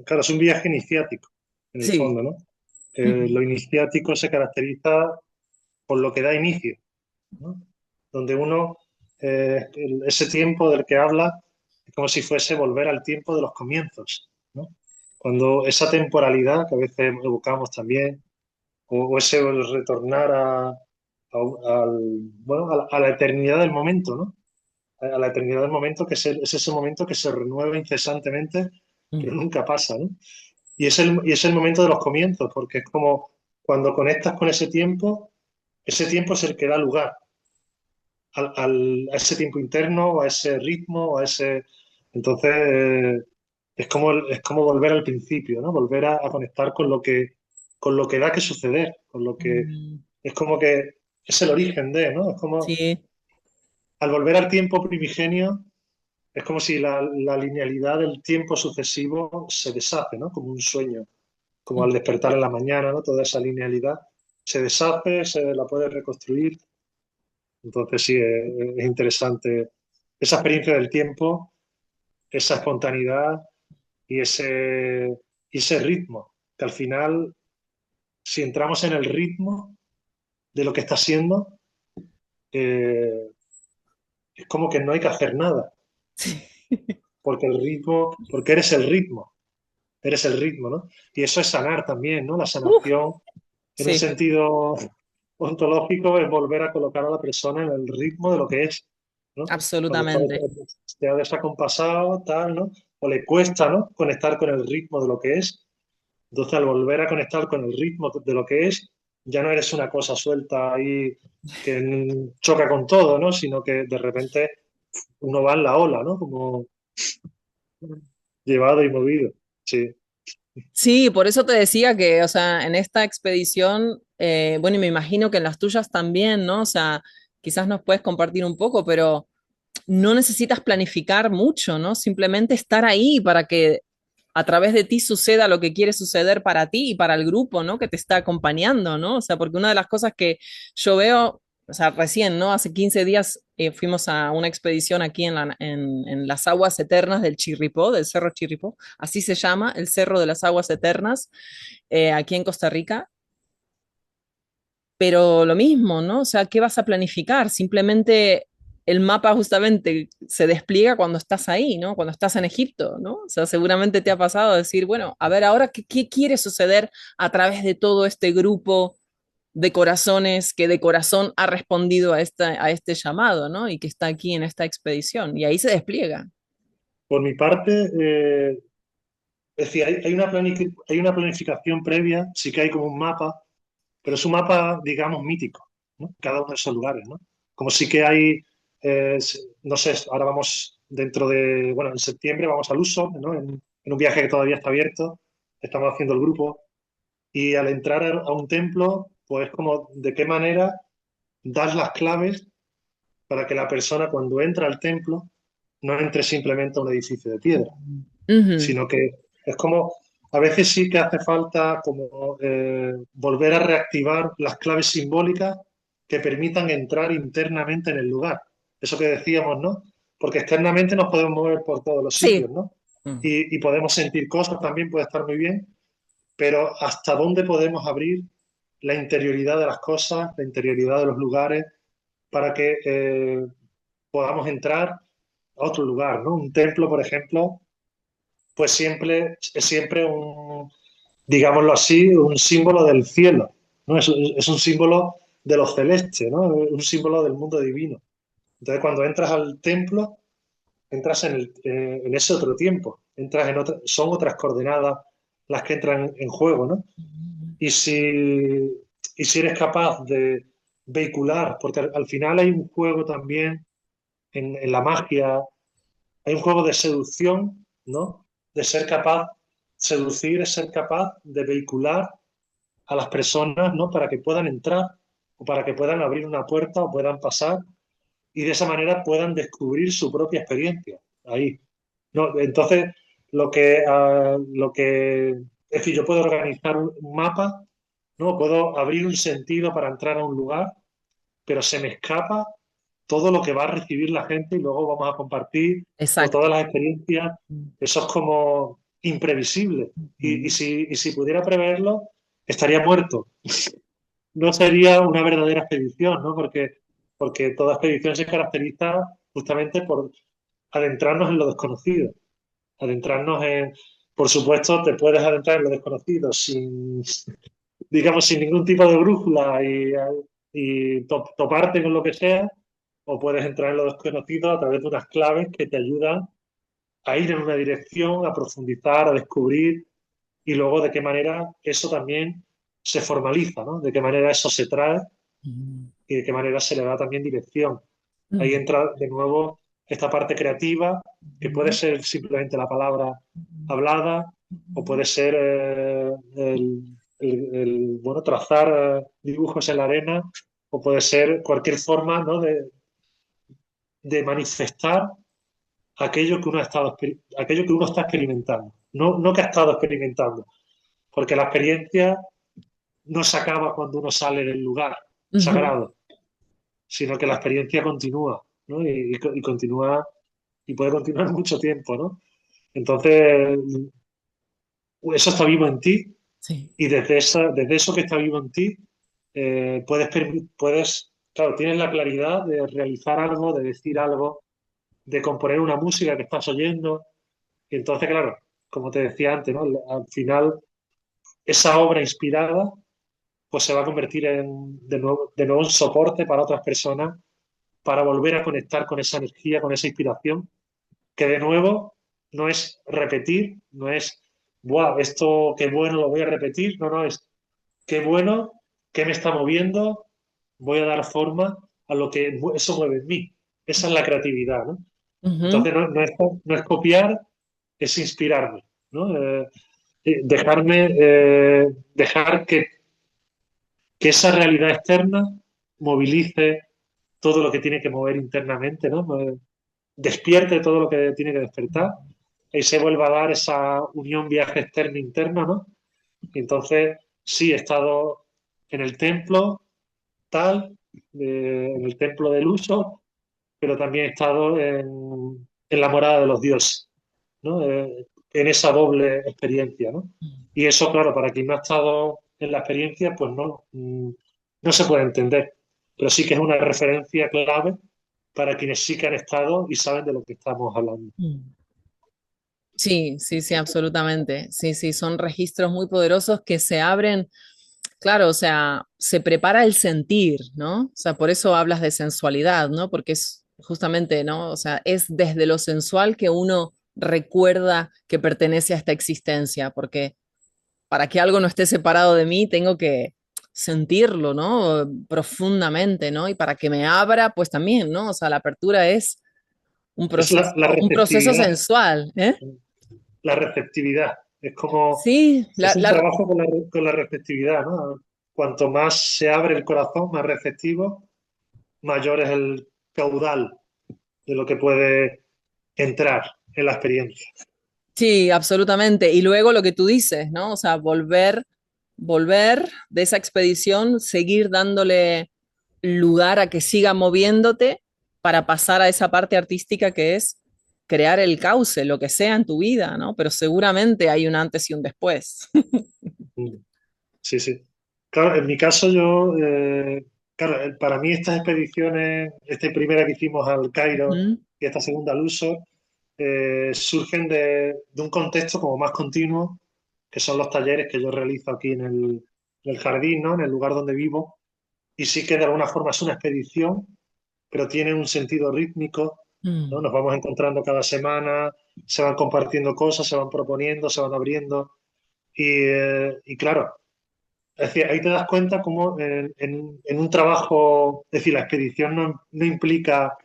claro, es un viaje iniciático, en el Sí. fondo, ¿no? Lo iniciático se caracteriza por lo que da inicio, ¿no? Donde uno, ese tiempo del que habla, es como si fuese volver al tiempo de los comienzos, ¿no? Cuando esa temporalidad que a veces evocamos también, o ese retornar bueno, a la eternidad del momento, ¿no? A la eternidad del momento, que es ese momento que se renueva incesantemente, pero nunca pasa, ¿no? Y es el momento de los comienzos, porque es como cuando conectas con ese tiempo es el que da lugar a ese tiempo interno, a ese ritmo, a ese... Entonces, es como volver al principio, ¿no? Volver a conectar con lo que da que suceder, con lo que... Es como que es el origen de, ¿no? Es como, Sí. al volver al tiempo primigenio, es como si la linealidad del tiempo sucesivo se deshace, ¿no? Como un sueño, como al despertar en la mañana, ¿no? Toda esa linealidad se deshace, se la puede reconstruir. Entonces sí, es interesante esa experiencia del tiempo, esa espontaneidad y y ese ritmo, que al final, si entramos en el ritmo de lo que está siendo, eh, es como que no hay que hacer nada, porque el ritmo, porque eres el ritmo, ¿no? Y eso es sanar también, ¿no? La Uf, sanación. En un Sí, sentido ontológico es volver a colocar a la persona en el ritmo de lo que es, ¿no? Porque absolutamente. te ha desacompasado, tal, ¿no? O le cuesta, ¿no? Conectar con el ritmo de lo que es. Entonces, al volver a conectar con el ritmo de lo que es, ya no eres una cosa suelta ahí que choca con todo, ¿no? Sino que de repente uno va en la ola, ¿no? Como llevado y movido. Sí. Sí, por eso te decía que, o sea, en esta expedición, bueno, y me imagino que en las tuyas también, ¿no? O sea, quizás nos puedes compartir un poco, pero no necesitas planificar mucho, ¿no? Simplemente estar ahí para que a través de ti suceda lo que quiere suceder para ti y para el grupo, ¿no? Que te está acompañando, ¿no? O sea, porque una de las cosas que yo veo, o sea, recién, ¿no? Hace 15 días fuimos a una expedición aquí en las aguas eternas del Chirripó, del Cerro Chirripó, así se llama, el Cerro de las Aguas Eternas, aquí en Costa Rica. Pero lo mismo, ¿no? O sea, ¿qué vas a planificar? Simplemente el mapa justamente se despliega cuando estás ahí, ¿no? Cuando estás en Egipto, ¿no? O sea, seguramente te ha pasado decir, bueno, a ver, ahora, ¿qué quiere suceder a través de todo este grupo de corazones que de corazón ha respondido a este llamado, ¿no? Y que está aquí en esta expedición. Y ahí se despliega. Por mi parte, es decir, hay una planificación previa, sí que hay como un mapa, pero es un mapa, digamos, mítico, ¿no? Cada uno de esos lugares, ¿no? Como sí que hay, no sé, ahora vamos dentro de, bueno, en septiembre vamos al Uso, ¿no? En un viaje que todavía está abierto, estamos haciendo el grupo, y al entrar a un templo, pues como de qué manera das las claves para que la persona cuando entra al templo no entre simplemente a un edificio de piedra, Ujú. sino que es como, a veces sí que hace falta como volver a reactivar las claves simbólicas que permitan entrar internamente en el lugar. Eso que decíamos, ¿no? Porque externamente nos podemos mover por todos los Sí. sitios, ¿no? Mm. Y podemos sentir cosas también, puede estar muy bien, pero ¿hasta dónde podemos abrir la interioridad de las cosas, la interioridad de los lugares, para que podamos entrar a otro lugar, ¿no? Un templo, por ejemplo, pues siempre es siempre un, digámoslo así, un símbolo del cielo, ¿no? Es un símbolo de lo celeste, ¿no? Un símbolo del mundo divino. Entonces, cuando entras al templo, entras en ese otro tiempo, entras en son otras coordenadas las que entran en juego, ¿no? Y si eres capaz de vehicular, porque al final hay un juego también en la magia, hay un juego de seducción, ¿no? De ser capaz, seducir es ser capaz de vehicular a las personas, ¿no? Para que puedan entrar o para que puedan abrir una puerta o puedan pasar y de esa manera puedan descubrir su propia experiencia ahí. ¿No? Entonces, lo que es decir, yo puedo organizar un mapa, ¿no? Puedo abrir un sentido para entrar a un lugar, pero se me escapa todo lo que va a recibir la gente y luego vamos a compartir o Exacto. todas las experiencias. Eso es como imprevisible. Y si pudiera preverlo, estaría muerto. No sería una verdadera expedición, ¿no? Porque toda expedición se caracteriza justamente por adentrarnos en lo desconocido. Adentrarnos en, por supuesto, te puedes adentrar en lo desconocido sin, digamos, sin ningún tipo de brújula y toparte con lo que sea, o puedes entrar en lo desconocido a través de unas claves que te ayudan a ir en una dirección, a profundizar, a descubrir y luego de qué manera eso también se formaliza, ¿no? De qué manera eso se trae y de qué manera se le da también dirección. Ahí entra de nuevo esta parte creativa, que puede ser simplemente la palabra hablada, o puede ser bueno, trazar dibujos en la arena, o puede ser cualquier forma, ¿no? de manifestar aquello que uno ha estado, aquello que uno está experimentando, no que ha estado experimentando, porque la experiencia no se acaba cuando uno sale del lugar Ujú. sagrado, sino que la experiencia continúa, ¿no? Y continúa y puede continuar mucho tiempo, ¿no? Entonces, eso está vivo en ti Sí. y desde eso que está vivo en ti, claro, tienes la claridad de realizar algo, de decir algo, de componer una música que estás oyendo. Y entonces, claro, como te decía antes, ¿no? Al final, esa obra inspirada pues se va a convertir de nuevo en soporte para otras personas para volver a conectar con esa energía, con esa inspiración, que de nuevo no es repetir, no es, ¡buah! Esto qué bueno, lo voy a repetir, no, no, es qué bueno, qué me está moviendo, voy a dar forma a lo que eso mueve en mí. Esa es la creatividad, ¿no? Ujú, Entonces no es copiar, es inspirarme, ¿no? Dejar que esa realidad externa movilice todo lo que tiene que mover internamente, ¿no? Despierte todo lo que tiene que despertar y se vuelva a dar esa unión viaje externo-interno, ¿no? Y entonces, sí, he estado en el templo tal, en el templo del uso, pero también he estado en la morada de los dioses, ¿no? En esa doble experiencia, ¿no? Y eso, claro, para quien no ha estado en la experiencia, pues no, no se puede entender, pero sí que es una referencia clave para quienes sí que han estado y saben de lo que estamos hablando. mm. Sí, sí, sí, absolutamente. Sí, sí, son registros muy poderosos que se abren. Claro, o sea, se prepara el sentir, ¿no? O sea, por eso hablas de sensualidad, ¿no? Porque es justamente, ¿no? O sea, es desde lo sensual que uno recuerda que pertenece a esta existencia, porque para que algo no esté separado de mí, tengo que sentirlo, ¿no? Profundamente, ¿no? Y para que me abra, pues también, ¿no? O sea, la apertura es Es la un proceso receptividad, sensual, ¿eh? la receptividad. Es como, Sí, es un trabajo con la receptividad, ¿no? Cuanto más se abre el corazón, más receptivo, mayor es el caudal de lo que puede entrar en la experiencia. sí, absolutamente. Y luego lo que tú dices, ¿no? O sea, volver de esa expedición, seguir dándole lugar a que siga moviéndote para pasar a esa parte artística que es crear el cauce, lo que sea en tu vida, ¿no? Pero seguramente hay un antes y un después. Sí, sí. Claro, en mi caso yo, claro, para mí estas expediciones, esta primera que hicimos al Cairo Ujú, y esta segunda al Uso, surgen de un contexto como más continuo, que son los talleres que yo realizo aquí en el jardín, ¿no? En el lugar donde vivo. Y sí que de alguna forma es una expedición, pero tiene un sentido rítmico, ¿no? mm, Nos vamos encontrando cada semana, se van compartiendo cosas, se van proponiendo, se van abriendo. Y claro, es decir, ahí te das cuenta cómo en un trabajo, es decir, la expedición no implica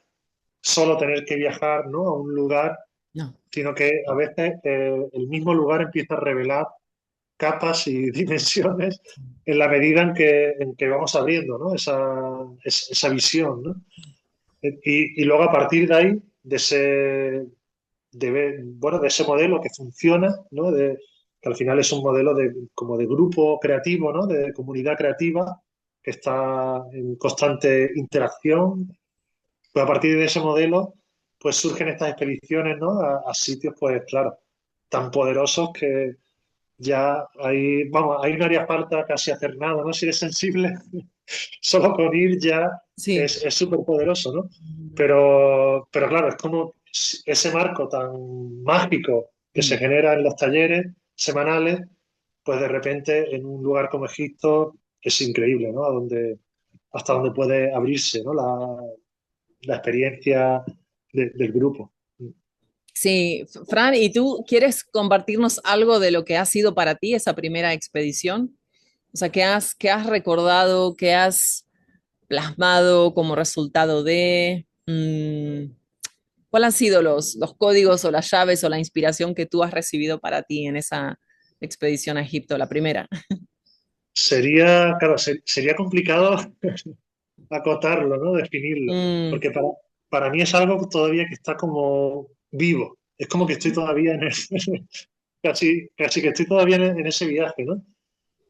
solo tener que viajar, ¿no? A un lugar, no. sino que a veces el mismo lugar empieza a revelar capas y dimensiones en la medida en que vamos abriendo, ¿no? Esa visión, ¿no? Y luego a partir de ahí, bueno, de ese modelo que funciona, ¿no? Que al final es un modelo como de grupo creativo, ¿no? De comunidad creativa que está en constante interacción. Pues a partir de ese modelo, pues surgen estas expediciones, ¿no? A sitios, pues claro, tan poderosos que ya ahí no haría falta casi hacer nada, ¿no? Si eres sensible, solo con ir ya Sí. es súper poderoso, ¿no? Pero claro, es como ese marco tan mágico que se Mm. genera en los talleres semanales, pues de repente en un lugar como Egipto es increíble, ¿no? Hasta donde puede abrirse, ¿no? La experiencia del grupo. Sí, Fran, ¿y tú quieres compartirnos algo de lo que ha sido para ti esa primera expedición? O sea, qué has recordado, qué has plasmado como resultado de... ¿cuáles han sido los códigos o las llaves o la inspiración que tú has recibido para ti en esa expedición a Egipto, la primera? Claro, sería complicado acotarlo, ¿no? Definirlo, Mm, porque para mí es algo todavía que está como vivo. Es como que estoy todavía casi que estoy todavía en ese viaje, ¿no?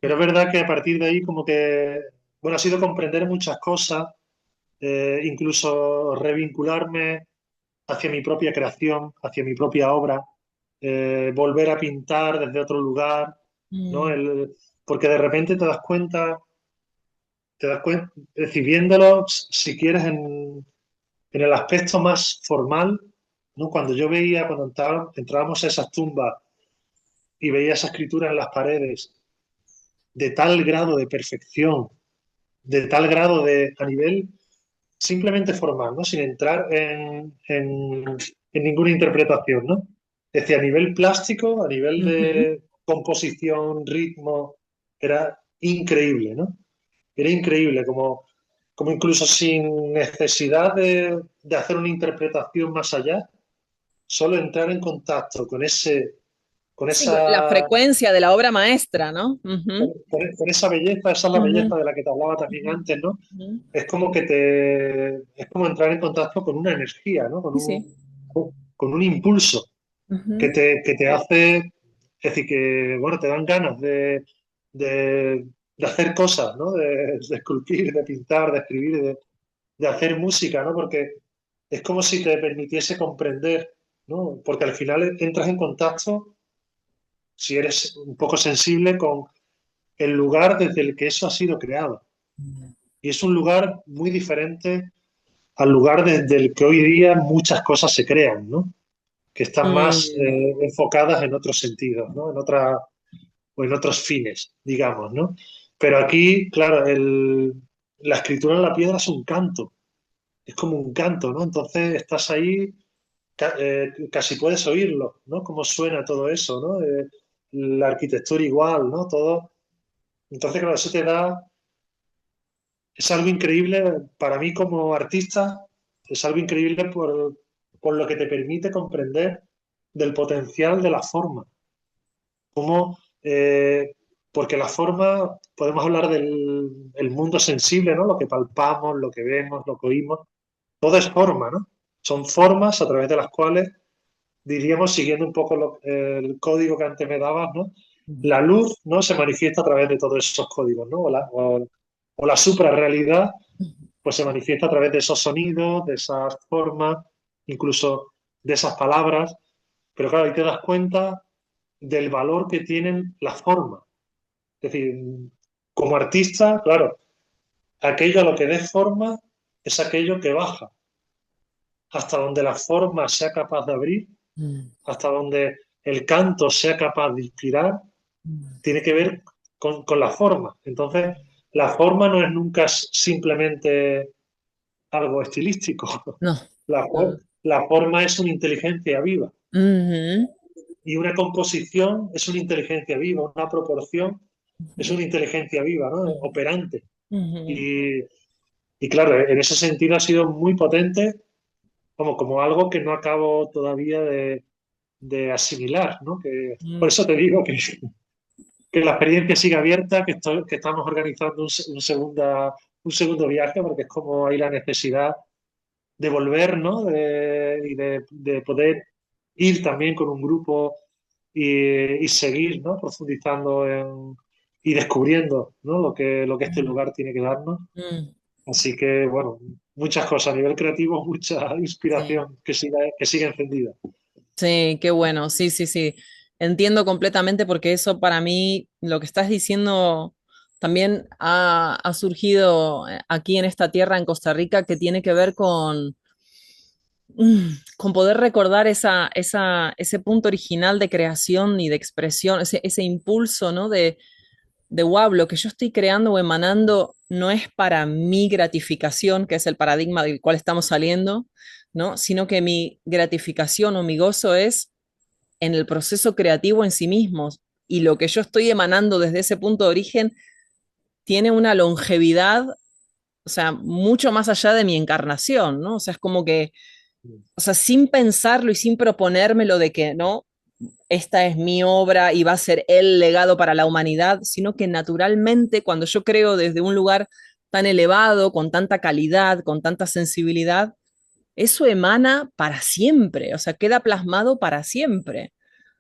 Pero es verdad que a partir de ahí como que, bueno, ha sido comprender muchas cosas, incluso revincularme hacia mi propia creación, hacia mi propia obra, volver a pintar desde otro lugar, ¿no? mm, Porque de repente te das cuenta, es decir, viéndolo, si quieres, en el aspecto más formal, ¿no? Cuando entrábamos a esas tumbas y veía esa escritura en las paredes, de tal grado de perfección, de tal grado de, a nivel simplemente formal, ¿no? Sin entrar en ninguna interpretación, ¿no? Es decir, a nivel plástico, a nivel Ujú, de composición, ritmo, era increíble, ¿no? Era increíble, como incluso sin necesidad de hacer una interpretación más allá, solo entrar en contacto con sí, la esa, frecuencia de la obra maestra, ¿no? Ujú, con esa belleza, esa es la ujú, belleza de la que te hablaba también ujú, antes, ¿no? ujú. Es como es como entrar en contacto con una energía, ¿no? Sí, sí. Con un impulso Ujú, que te hace, es decir, que, bueno, te dan ganas de hacer cosas, ¿no? De esculpir, de pintar, de escribir, de hacer música, ¿no? Porque es como si te permitiese comprender, ¿no? Porque al final entras en contacto, si eres un poco sensible, con el lugar desde el que eso ha sido creado. Y es un lugar muy diferente al lugar desde el que hoy día muchas cosas se crean, ¿no? Que están más mm, enfocadas en otros sentidos, ¿no? O en otros fines, digamos, ¿no? Pero aquí, claro, la escritura en la piedra es un canto, es como un canto, ¿no? Entonces estás ahí, casi puedes oírlo, ¿no? Cómo suena todo eso, ¿no? La arquitectura igual, ¿no? Todo. Entonces, claro, eso te da, es algo increíble para mí como artista, es algo increíble por lo que te permite comprender del potencial de la forma. Cómo, porque la forma, podemos hablar del el mundo sensible, ¿no? Lo que palpamos, lo que vemos, lo que oímos, todo es forma, ¿no? Son formas a través de las cuales, diríamos, siguiendo un poco el código que antes me dabas, ¿no? La luz, ¿no? Se manifiesta a través de todos esos códigos, ¿no? O la suprarrealidad pues se manifiesta a través de esos sonidos, de esas formas, incluso de esas palabras. Pero claro, ahí te das cuenta del valor que tienen las formas. Es decir, como artista, claro, aquello a lo que des forma es aquello que baja. Hasta donde la forma sea capaz de abrir, mm, hasta donde el canto sea capaz de inspirar, mm. tiene que ver con la forma. Entonces, la forma no es nunca simplemente algo estilístico. No, La, no. la forma es una inteligencia viva Ujú, y una composición es una inteligencia viva, una proporción es una inteligencia viva, ¿no? Operante. ujú, Y, y claro, en ese sentido ha sido muy potente como algo que no acabo todavía de asimilar, ¿no? Por ujú. eso te digo que la experiencia sigue abierta, que estamos organizando un segundo viaje, porque es como hay la necesidad de volver, ¿no? De poder ir también con un grupo y seguir, ¿no? Profundizando y descubriendo, ¿no? Lo que este lugar tiene que darnos. Mm, Así que, bueno, muchas cosas a nivel creativo, mucha sí. inspiración que sigue encendida. Sí, qué bueno, sí, sí, sí. Entiendo completamente porque eso para mí, lo que estás diciendo también ha surgido aquí en esta tierra, en Costa Rica, que tiene que ver con poder recordar ese punto original de creación y de expresión, ese impulso, ¿no? De wow, lo que yo estoy creando o emanando no es para mi gratificación, que es el paradigma del cual estamos saliendo, ¿no? Sino que mi gratificación o mi gozo es en el proceso creativo en sí mismos. Y lo que yo estoy emanando desde ese punto de origen tiene una longevidad, o sea, mucho más allá de mi encarnación, ¿no? O sea, es como que, o sea, sin pensarlo y sin proponérmelo de que, ¿no? Esta es mi obra y va a ser el legado para la humanidad, sino que naturalmente cuando yo creo desde un lugar tan elevado, con tanta calidad, con tanta sensibilidad, eso emana para siempre, o sea, queda plasmado para siempre.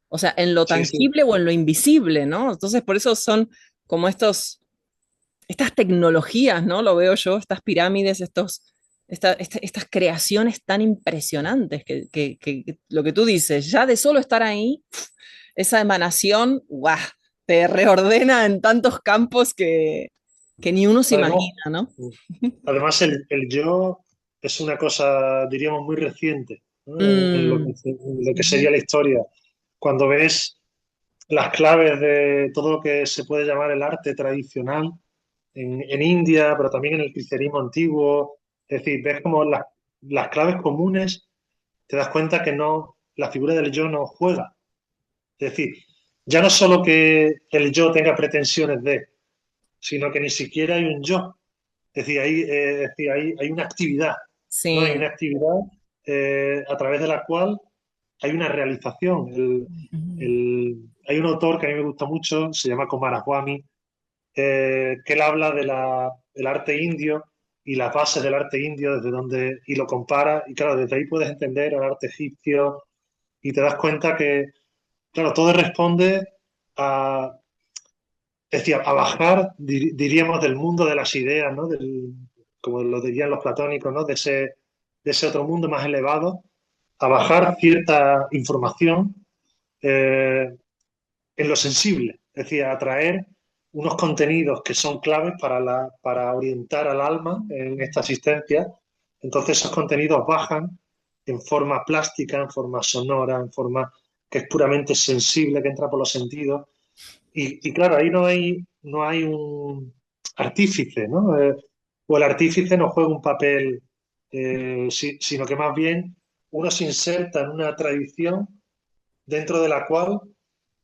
O sea, en lo Sí, sí. tangible o en lo invisible, ¿no? Entonces, por eso son como estas tecnologías, ¿no? Lo veo yo, estas pirámides, estas creaciones tan impresionantes que lo que tú dices, ya de solo estar ahí, esa emanación, ¡guau! Te reordena en tantos campos que ni uno se Además, imagina, ¿no? además el yo es una cosa, diríamos, muy reciente, ¿no? En Mm, lo que sería la historia. Cuando ves las claves de todo lo que se puede llamar el arte tradicional en India, pero también en el cristianismo antiguo. Es decir, ves como las claves comunes, te das cuenta que no, la figura del yo no juega. Es decir, ya no solo que el yo tenga pretensiones de, sino que ni siquiera hay un yo. Es decir, hay una actividad, ¿no? Hay Sí. una actividad a través de la cual hay una realización. Hay un autor que a mí me gusta mucho, se llama Kumaraswamy, que él habla del arte indio y las bases del arte indio, desde donde, y lo compara, y claro, desde ahí puedes entender el arte egipcio y te das cuenta que, claro, todo responde a, es decir, a bajar, diríamos, del mundo de las ideas, ¿no? Como lo dirían los platónicos, ¿no? De ese otro mundo más elevado, a bajar cierta información eh, en lo sensible, es decir, a traer unos contenidos que son claves para orientar al alma en esta asistencia. Entonces esos contenidos bajan en forma plástica, en forma sonora, en forma que es puramente sensible, que entra por los sentidos. Y claro, ahí no hay un artífice, ¿no? O el artífice no juega un papel, sino que más bien uno se inserta en una tradición dentro de la cual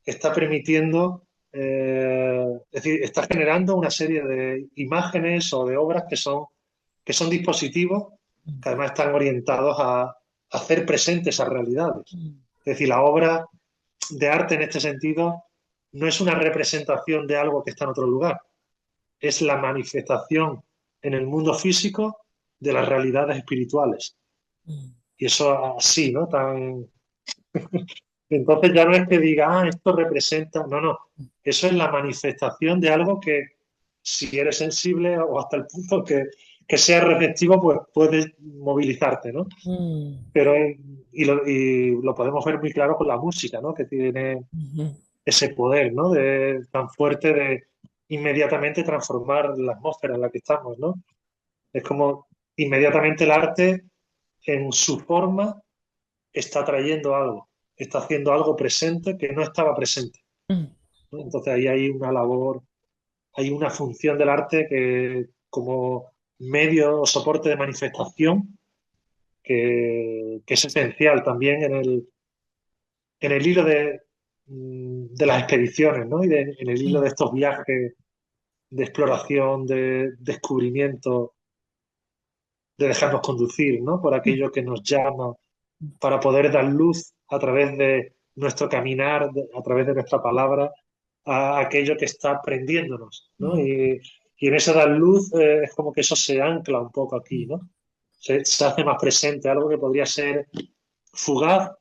está permitiendo, es decir, está generando una serie de imágenes o de obras que son dispositivos que además están orientados a hacer presentes esas realidades. Es decir, la obra de arte en este sentido no es una representación de algo que está en otro lugar, es la manifestación en el mundo físico de las realidades espirituales. Y eso así, ¿no? Entonces ya no es que diga, esto representa, no, no, eso es la manifestación de algo que si eres sensible o hasta el punto que seas receptivo, pues puedes movilizarte, ¿no? Mm, Pero, y lo podemos ver muy claro con la música, ¿no? Que tiene ujú. ese poder, ¿no? Tan fuerte de inmediatamente transformar la atmósfera en la que estamos, ¿no? Es como inmediatamente el arte en su forma está trayendo algo, está haciendo algo presente que no estaba presente, Mm. ¿no? Entonces ahí hay una labor, hay una función del arte que como medio o soporte de manifestación que es esencial también en el hilo de las expediciones, ¿no? En el hilo de estos viajes de exploración, de descubrimiento, de dejarnos conducir, ¿no? Por aquello que nos llama, para poder dar luz a través de nuestro caminar, a través de nuestra palabra, a aquello que está prendiéndonos, ¿no? Y en ese dar luz es como que eso se ancla un poco aquí, ¿no? Se hace más presente, algo que podría ser fugaz,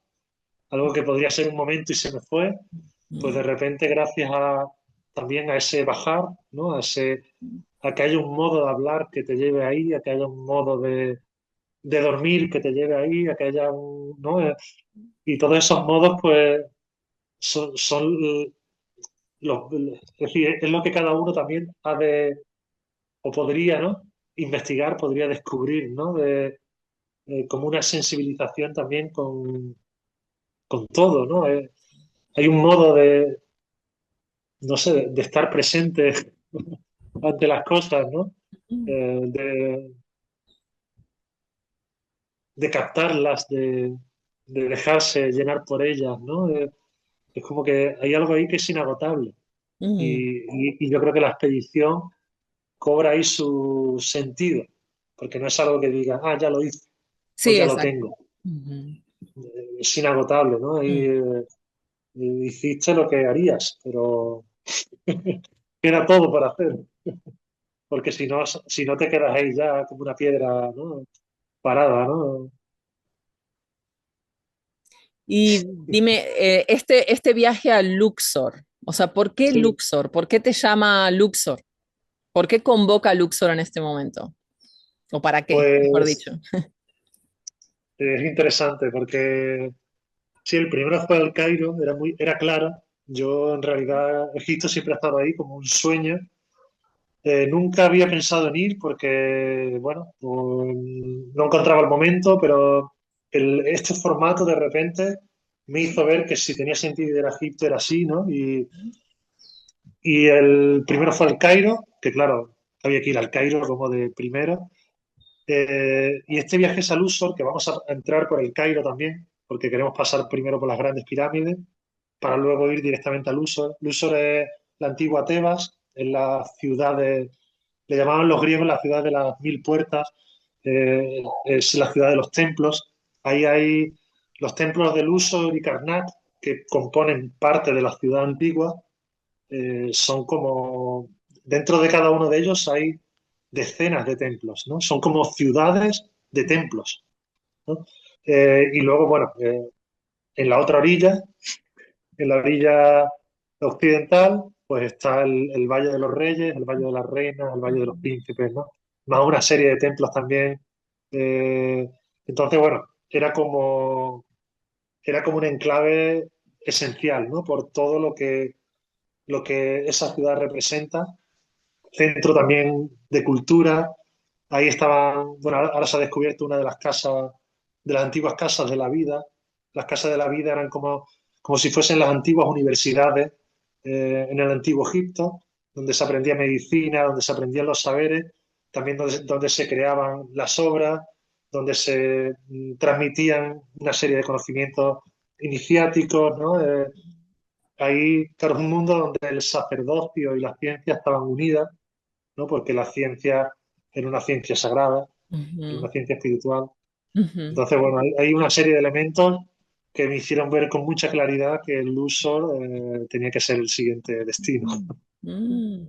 algo que podría ser un momento y se me fue, pues de repente gracias también a ese bajar, ¿no? A que haya un modo de hablar que te lleve ahí, a que haya un modo de dormir que te lleve ahí, a que haya un, ¿no? Y todos esos modos, pues, son es decir, es lo que cada uno también ha de, o podría, ¿no? Investigar, podría descubrir, ¿no? Como una sensibilización también con todo, ¿no? Hay un modo no sé, de estar presente ante las cosas, ¿no? De captarlas, de dejarse llenar por ellas, ¿no? Es como que hay algo ahí que es inagotable. Mm. Y yo creo que la expedición cobra ahí su sentido, porque no es algo que diga, ya lo hice o Sí, ya lo exacto. tengo. Ujú. Es inagotable, ¿no? Ahí Mm. hiciste lo que harías, pero queda todo por hacer, porque si no te quedas ahí ya como una piedra, ¿no? Parada, ¿no? Y dime, este viaje a Luxor, o sea, ¿por qué Sí, Luxor? ¿Por qué te llama Luxor? ¿Por qué convoca a Luxor en este momento? ¿O para qué, mejor pues dicho? es interesante porque sí, el primero fue al Cairo, era claro. Yo en realidad Egipto siempre ha estado ahí como un sueño. Nunca había pensado en ir porque, bueno, pues, no encontraba el momento, pero este formato de repente me hizo ver que si tenía sentido ir a Egipto era así, ¿no? Y el primero fue el Cairo, que claro, había que ir al Cairo como de primero. Y este viaje es a Luxor, que vamos a entrar por el Cairo también, porque queremos pasar primero por las grandes pirámides, para luego ir directamente a Luxor. Luxor es la antigua Tebas, es la ciudad de, le llamaban los griegos la ciudad de las mil puertas, es la ciudad de los templos. Ahí hay los templos de Luxor y Karnak, que componen parte de la ciudad antigua. Son como, dentro de cada uno de ellos hay decenas de templos, ¿no? Son como ciudades de templos, ¿no? Y luego, bueno, en la otra orilla, en la orilla occidental, pues está el Valle de los Reyes, el Valle de las Reinas, el Valle de los Príncipes, ¿no? Más una serie de templos también. Eh, entonces, bueno, era como un enclave esencial, ¿no? Por todo lo que esa ciudad representa. Centro también de cultura. Ahí estaban, bueno, ahora se ha descubierto una de las casas, de las antiguas casas de la vida. Las casas de la vida eran como si fuesen las antiguas universidades en el antiguo Egipto, donde se aprendía medicina, donde se aprendían los saberes, también donde se creaban las obras, donde se transmitían una serie de conocimientos iniciáticos, ¿no? Ahí, claro, es un mundo donde el sacerdocio y la ciencia estaban unidas, ¿no? Porque la ciencia era una ciencia sagrada, era Ujú, una ciencia espiritual. ujú. Entonces, bueno, hay una serie de elementos que me hicieron ver con mucha claridad que el Luxor tenía que ser el siguiente destino. Mm.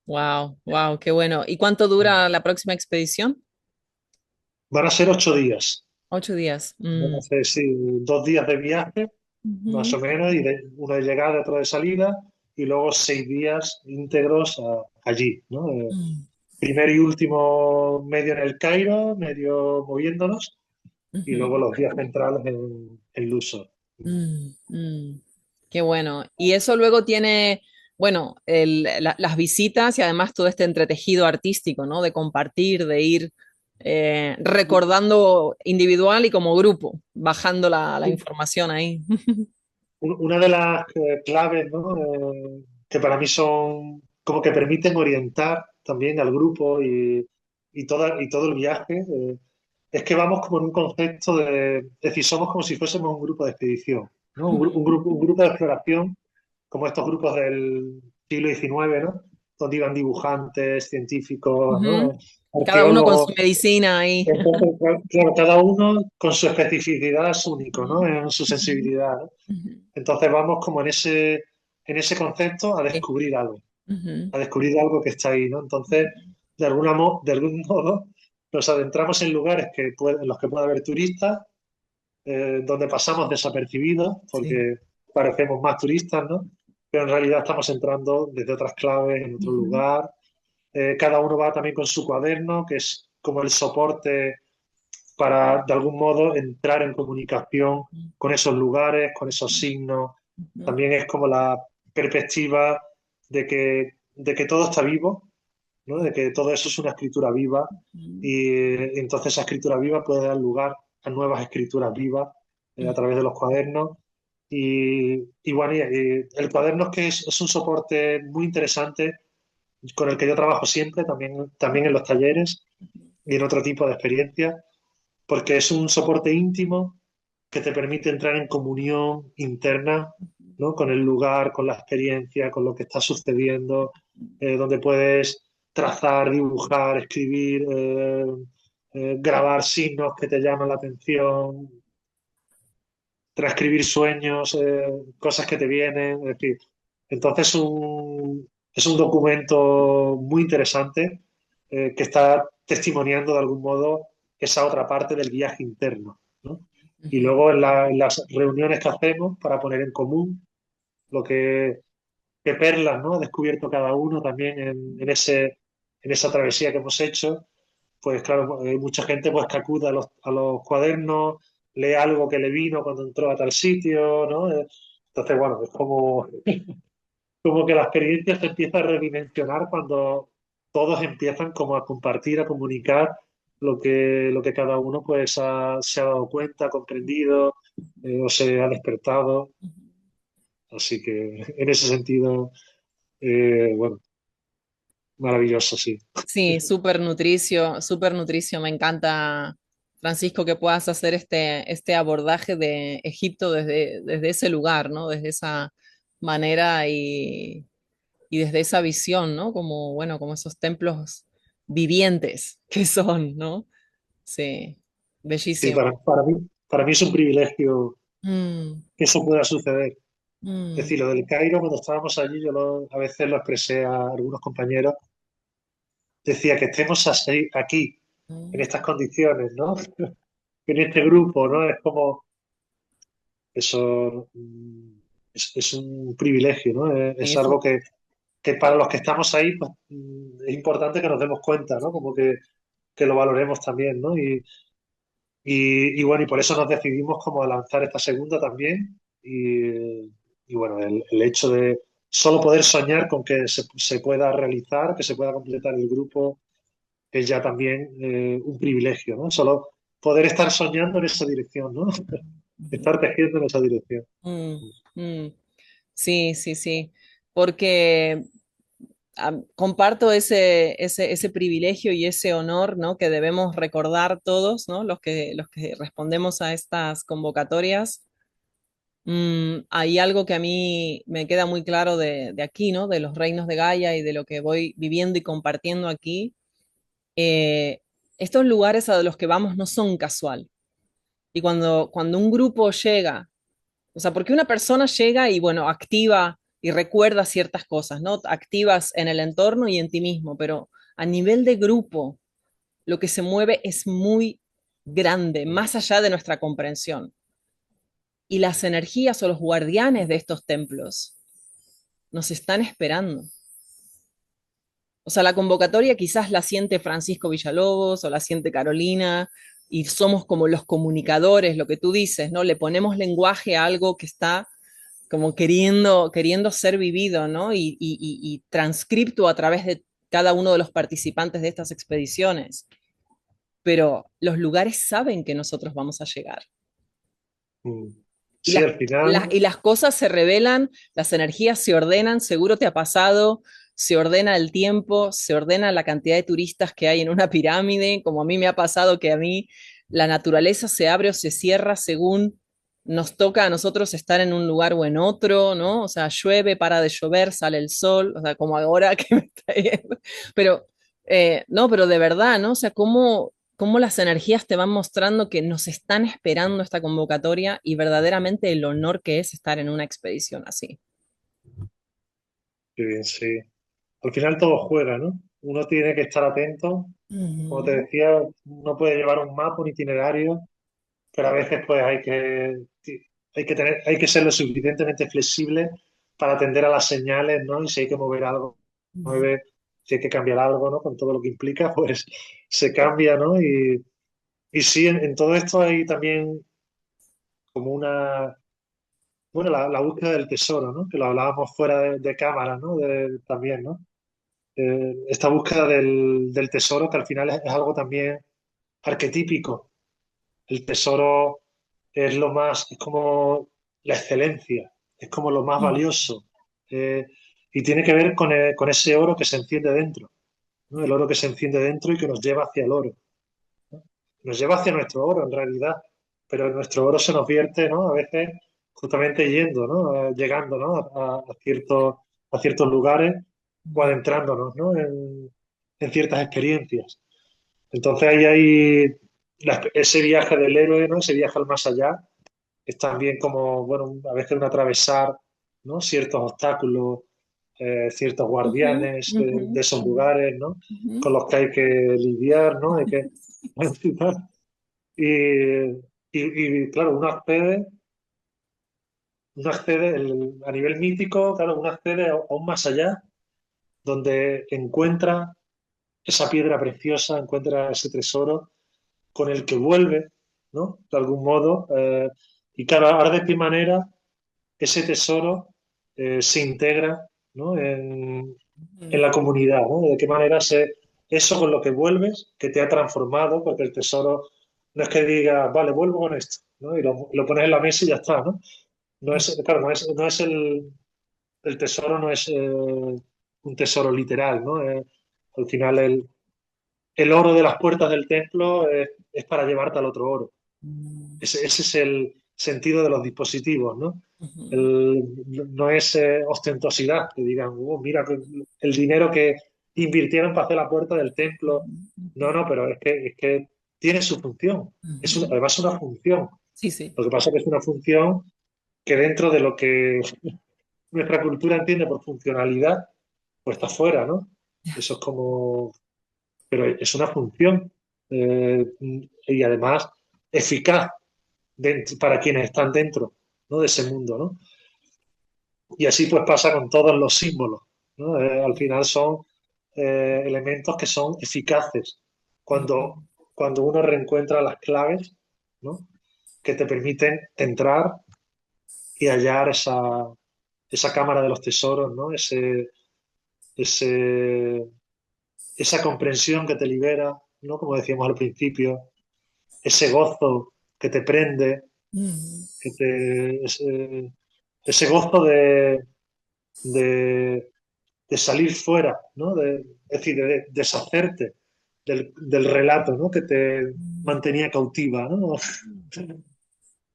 Wow, wow, qué bueno. ¿Y cuánto dura la próxima expedición? Van a ser 8 días. 8 días. Van a ser, sí, 2 días de viaje, más Ujú. o menos, uno de llegada, otro de salida, y luego 6 días íntegros allí, ¿no? Mm, Primero y último medio en el Cairo, medio moviéndonos, y ujú. luego los días centrales en Luxor. Mm. Qué bueno. Y eso luego tiene, bueno, las visitas y además todo este entretejido artístico, ¿no? De compartir, de ir recordando individual y como grupo, bajando la información ahí. Una de las claves, ¿no? Que para mí son como que permiten orientar también al grupo y todo el viaje, es que vamos como en un concepto de, es decir, somos como si fuésemos un grupo de expedición, ¿no? Un grupo de exploración, como estos grupos del siglo XIX, ¿no? Donde iban dibujantes, científicos, Ujú. ¿no? Cada uno con su Arqueólogos. medicina ahí. Entonces, claro, cada uno con su especificidad es único, ¿no? En su sensibilidad, ¿no? Ujú. Entonces vamos como en ese concepto Sí. Ujú. a descubrir algo que está ahí, ¿no? Entonces, de algún modo, nos adentramos en lugares en los que puede haber turistas, donde pasamos desapercibidos, Sí. porque parecemos más turistas, ¿no? Pero en realidad estamos entrando desde otras claves, en otro Ujú. lugar. Cada uno va también con su cuaderno, que es como el soporte para, de algún modo, entrar en comunicación con esos lugares, con esos signos. Ujú. También es como la perspectiva de que todo está vivo, ¿no? De que todo eso es una escritura viva Ujú. y entonces esa escritura viva puede dar lugar a nuevas escrituras vivas a través de los cuadernos. Y bueno, el cuaderno es que es un soporte muy interesante con el que yo trabajo siempre, también en los talleres y en otro tipo de experiencias porque es un soporte íntimo que te permite entrar en comunión interna, ¿no? Con el lugar, con la experiencia, con lo que está sucediendo, donde puedes trazar, dibujar, escribir, grabar signos que te llaman la atención, transcribir sueños, cosas que te vienen, es decir, entonces es un documento muy interesante que está testimoniando de algún modo esa otra parte del viaje interno, ¿no? Y Ujú. luego en las reuniones que hacemos para poner en común lo qué perlas, ¿no? Ha descubierto cada uno también en esa travesía que hemos hecho. Pues claro, hay mucha gente pues, que acude a los cuadernos, lee algo que le vino cuando entró a tal sitio, ¿no? Entonces, bueno, es como que la experiencia se empieza a redimensionar cuando todos empiezan como a compartir, a comunicar lo que cada uno pues se ha dado cuenta, ha comprendido. o se ha despertado. Así que en ese sentido, bueno, maravilloso, sí. Sí, súper nutricio. Me encanta, Francisco, que puedas hacer este abordaje de Egipto desde ese lugar, ¿no? Desde esa manera y desde esa visión, ¿no? Como, bueno, como esos templos vivientes que son, ¿no? Sí, Sí, bellísimo. para mí es un privilegio Mm, que eso pueda suceder. Es mm, decir, lo del Cairo, cuando estábamos allí, a veces lo expresé a algunos compañeros, decía que estemos aquí, en mm. estas condiciones, ¿no? En este grupo, ¿no? Es como, eso es un privilegio, ¿no? Es Sí, algo que para los que estamos ahí, pues, es importante que nos demos cuenta, ¿no? Como que lo valoremos también, ¿no? Y bueno, y por eso nos decidimos como a lanzar esta segunda también. Y bueno, el hecho de solo poder soñar con que se pueda realizar, que se pueda completar el grupo, es ya también un privilegio, ¿no? Solo poder estar soñando en esa dirección, ¿no? Estar tejiendo en esa dirección. mm, mm. Sí, sí, sí. Porque comparto ese privilegio y ese honor, ¿no? Que debemos recordar todos, ¿no? Los que respondemos a estas convocatorias. Hay algo que a mí me queda muy claro de aquí, ¿no? De los reinos de Gaia y de lo que voy viviendo y compartiendo aquí. Eh, Estos lugares a los que vamos no son casual. Y cuando un grupo llega, o sea, porque una persona llega y, bueno, activa y recuerda ciertas cosas, ¿no? Activas en el entorno y en ti mismo, pero a nivel de grupo, lo que se mueve es muy grande, más allá de nuestra comprensión. Y las energías o los guardianes de estos templos nos están esperando. O sea, la convocatoria quizás la siente Francisco Villalobos o la siente Carolina y somos como los comunicadores, lo que tú dices, ¿no? Le ponemos lenguaje a algo que está como queriendo ser vivido, ¿no? Y transcripto a través de cada uno de los participantes de estas expediciones. Pero los lugares saben que nosotros vamos a llegar. Mm. Y Sí, las, al final, y las cosas se revelan, las energías se ordenan, seguro te ha pasado, se ordena el tiempo, se ordena la cantidad de turistas que hay en una pirámide, como a mí me ha pasado que a mí la naturaleza se abre o se cierra según nos toca a nosotros estar en un lugar o en otro, ¿no? O sea, llueve, para de llover, sale el sol, o sea, como ahora que me está yendo. Pero, no, pero de verdad, ¿no? O sea, cómo las energías te van mostrando que nos están esperando esta convocatoria y verdaderamente el honor que es estar en una expedición así. qué bien, sí. Al final todo juega, ¿no? Uno tiene que estar atento. Como te Ujú, decía, no puede llevar un mapa, un itinerario, pero a veces pues hay que ser lo suficientemente flexible para atender a las señales, ¿no? Y si hay que mover algo, ujú, mueve, si hay que cambiar algo, ¿no? Con todo lo que implica, pues se cambia, ¿no? Y sí, en todo esto hay también como bueno, la búsqueda del tesoro, ¿no? Que lo hablábamos fuera de cámara, ¿no? También, ¿no? Esta búsqueda del tesoro que al final es algo también arquetípico. El tesoro es como la excelencia, es como lo más ujú, valioso. eh, y tiene que ver con ese oro que se enciende dentro, ¿no? El oro que se enciende dentro y que nos lleva hacia el oro, ¿no? Nos lleva hacia nuestro oro en realidad, pero nuestro oro se nos vierte, ¿no? A veces justamente yendo, ¿no? Llegando, ¿no? A ciertos lugares o adentrándonos, ¿no? En ciertas experiencias. Entonces ahí hay ese viaje del héroe, ¿no? Ese viaje al más allá, es también como, bueno, a veces un atravesar, ¿no? Ciertos obstáculos, ciertos ujú, guardianes ujú, de esos lugares, ¿no? ujú, Con los que hay que lidiar, ¿no? Hay que y, claro, a nivel mítico, claro, uno accede aún más allá, donde encuentra esa piedra preciosa, encuentra ese tesoro con el que vuelve, ¿no? De algún modo. Y claro, ahora de qué manera ese tesoro se integra, ¿no? En la comunidad, ¿no? De qué manera eso con lo que vuelves, que te ha transformado, porque el tesoro no es que diga, vale, vuelvo con esto. ¿no? Y lo pones en la mesa y ya está, ¿no? No es, claro, no es el tesoro, no es un tesoro literal, ¿no? Al final el oro de las puertas del templo es para llevarte al otro oro. Mm, Ese es el sentido de los dispositivos, ¿no? ujú, No es ostentosidad, que digan, mira el dinero que invirtieron para hacer la puerta del templo. ujú, No, no, pero es que tiene su función. ujú. Además es una función. Sí, sí. Lo que pasa es que es una función que dentro de lo que nuestra cultura entiende por funcionalidad, pues está fuera, ¿no? Eso es como, pero es una función y además eficaz para quienes están dentro, ¿no? De ese mundo, ¿no? Y así pues pasa con todos los símbolos, ¿no? Al final son elementos que son eficaces cuando, Ujú. cuando uno reencuentra las claves, ¿no? Que te permiten entrar y hallar esa cámara de los tesoros, ¿no? Ese, esa comprensión que te libera, ¿no? Como decíamos al principio, ese gozo que te prende, Ujú. ese gozo de, de salir fuera, ¿no? Es decir, de deshacerte del relato, ¿no? Que te mantenía cautiva, ¿no?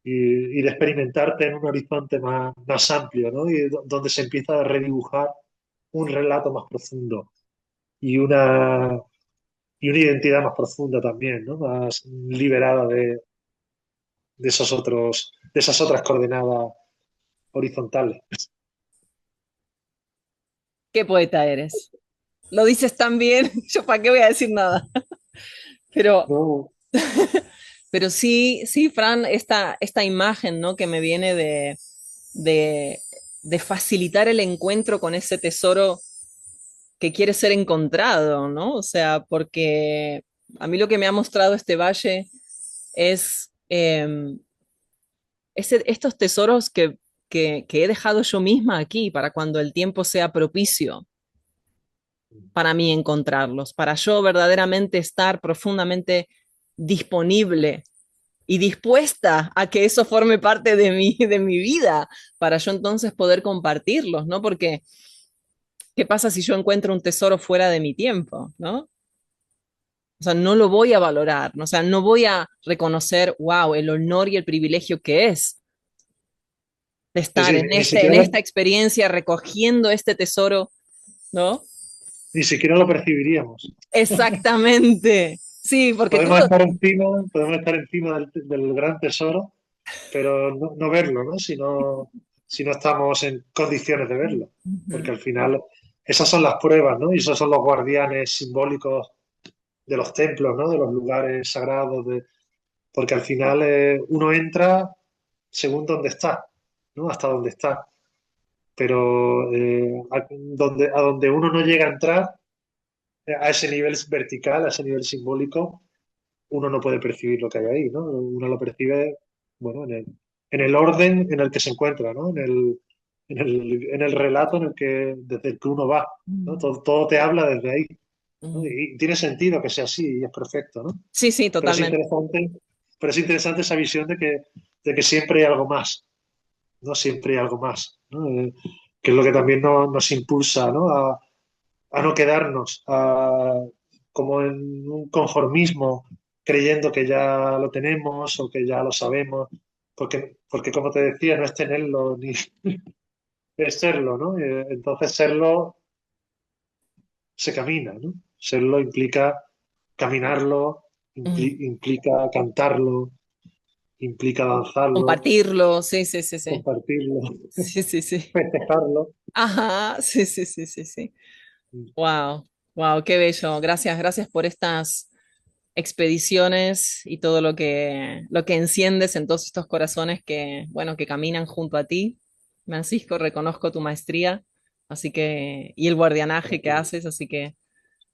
Y de experimentarte en un horizonte más amplio, ¿no? Y donde se empieza a redibujar un relato más profundo y y una identidad más profunda también, ¿no? Más liberada de esas otras coordenadas horizontales. Qué poeta eres. Lo dices tan bien, yo para qué voy a decir nada. Pero, ¿No? pero sí, sí, Fran, esta imagen, ¿no? Que me viene de, de facilitar el encuentro con ese tesoro que quiere ser encontrado, ¿no? O sea, porque a mí lo que me ha mostrado este valle es estos tesoros que he dejado yo misma aquí para cuando el tiempo sea propicio para mí encontrarlos, para yo verdaderamente estar profundamente disponible y dispuesta a que eso forme parte de mi vida, para yo entonces poder compartirlos, ¿no? Porque, ¿qué pasa si yo encuentro un tesoro fuera de mi tiempo, ¿no? O sea, no lo voy a valorar, ¿no? O sea, no voy a reconocer, wow, el honor y el privilegio que es de Es estar decir, en esta experiencia recogiendo este tesoro, ¿no? ni siquiera lo percibiríamos. Exactamente. Sí, porque todo, Podemos estar encima del gran tesoro, pero no verlo, ¿no? Si no estamos en condiciones de verlo. Porque ujú, al final esas son las pruebas, ¿no? Y esos son los guardianes simbólicos de los templos, ¿no? De los lugares sagrados, porque al final uno entra según donde está, ¿no? Hasta donde está. Pero a donde uno no llega a entrar, a ese nivel vertical, a ese nivel simbólico, uno no puede percibir lo que hay ahí, ¿no? Uno lo percibe, bueno, en el orden en el que se encuentra, ¿no? En el relato desde el que uno va, ¿no? ujú, Todo te habla desde ahí, ¿no? ujú. Y tiene sentido que sea así y es perfecto, ¿no? Sí, sí, Pero es totalmente. interesante, pero es interesante esa visión de que siempre hay algo más, ¿no? Siempre hay algo más, ¿no? Que es lo que también nos impulsa, ¿no? A no quedarnos como en un conformismo creyendo que ya lo tenemos o que ya lo sabemos, porque como te decía, no es tenerlo ni es serlo, ¿no? Entonces serlo se camina, ¿no? Serlo implica caminarlo, Ujú. implica cantarlo, implica danzarlo, Compartirlo, sí, sí, sí, sí. compartirlo, Sí, sí, sí. festejarlo. Ajá, sí, sí, sí, sí, sí. Wow, wow, qué bello. Gracias, gracias por estas expediciones y todo lo que enciendes en todos estos corazones que, bueno, que caminan junto a ti. Francisco, reconozco tu maestría, así que, y el guardianaje que haces, así que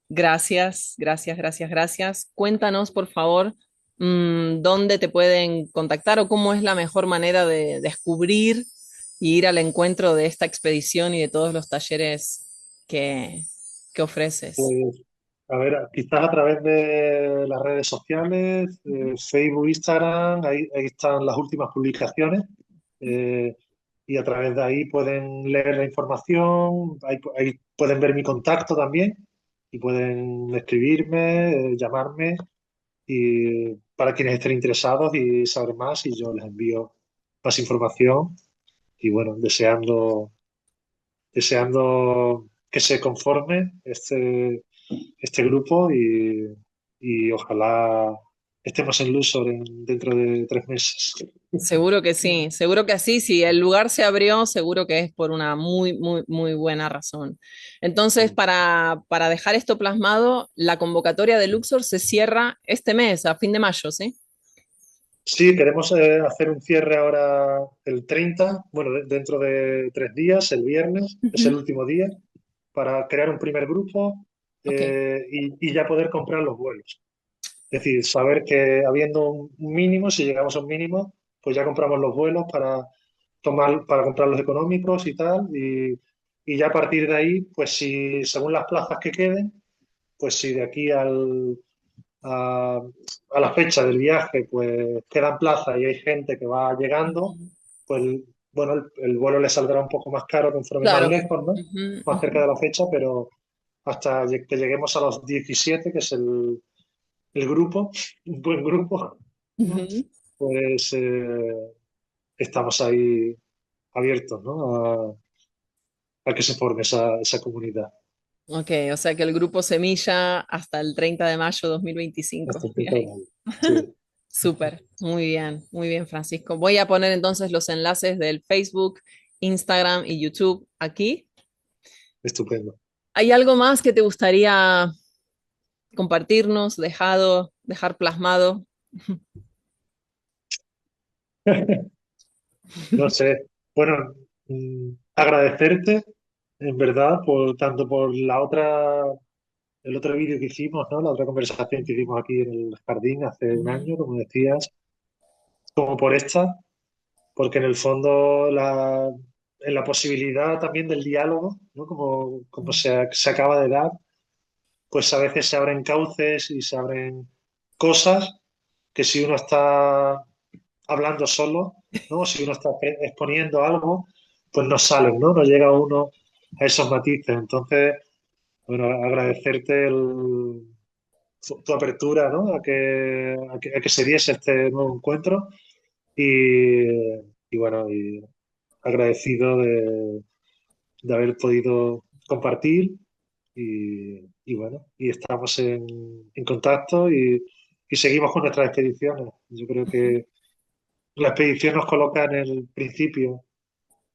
gracias, gracias, gracias, gracias. Cuéntanos, por favor, dónde te pueden contactar o cómo es la mejor manera de descubrir y ir al encuentro de esta expedición y de todos los talleres que, que ofreces. Pues A ver, quizás a través de las redes sociales, Facebook, Instagram, ahí están las últimas publicaciones. eh, y a través de ahí pueden leer la información, ahí pueden ver mi contacto también y pueden escribirme, llamarme y para quienes estén interesados y saber más y yo les envío más información y bueno, deseando que se conforme este grupo y ojalá estemos en Luxor dentro de 3 meses. Seguro que sí, si el lugar se abrió, seguro que es por una muy, muy, muy buena razón. Entonces, para dejar esto plasmado, la convocatoria de Luxor se cierra este mes, a fin de mayo, ¿sí? Sí, queremos hacer un cierre ahora el 30, bueno, dentro de 3 días, el viernes, es el Ujú. último día, para crear un primer grupo Ok, y ya poder comprar los vuelos. Es decir, saber que habiendo un mínimo, si llegamos a un mínimo, pues ya compramos los vuelos para comprar los económicos y tal, y ya a partir de ahí, pues si según las plazas que queden, pues si de aquí a, a la fecha del viaje, pues quedan plazas y hay gente que va llegando, ujú. pues bueno, el vuelo le saldrá un poco más caro conforme más Claro. lejos, ¿no? Ujú, Más cerca ujú, de la fecha, pero hasta que lleguemos a los 17, que es el grupo, un buen grupo, ujú. pues estamos ahí abiertos, ¿no? A que se forme esa comunidad. Ok, o sea que el grupo Semilla hasta el 30 de mayo 2025. Hasta el punto de Bien. ahí. Sí, Súper, muy bien, Francisco. Voy a poner entonces los enlaces del Facebook, Instagram y YouTube aquí. estupendo. ¿Hay algo más que te gustaría compartirnos, dejar plasmado? No sé. Bueno, agradecerte, en verdad, tanto por el otro vídeo que hicimos, ¿no? La otra conversación que hicimos aquí en el jardín hace un Ujú, año, como decías, como por esta, porque en el fondo en la posibilidad también del diálogo, ¿no? Como se acaba de dar, pues a veces se abren cauces y se abren cosas que si uno está hablando solo, ¿no? Si uno está exponiendo algo, pues no salen, ¿no? No llega uno a esos matices. Entonces, bueno, agradecerte tu apertura, ¿no? A que se diese este nuevo encuentro y bueno, y agradecido de haber podido compartir y bueno, y estamos en contacto y seguimos con nuestras expediciones. Yo creo que la expedición nos coloca en el principio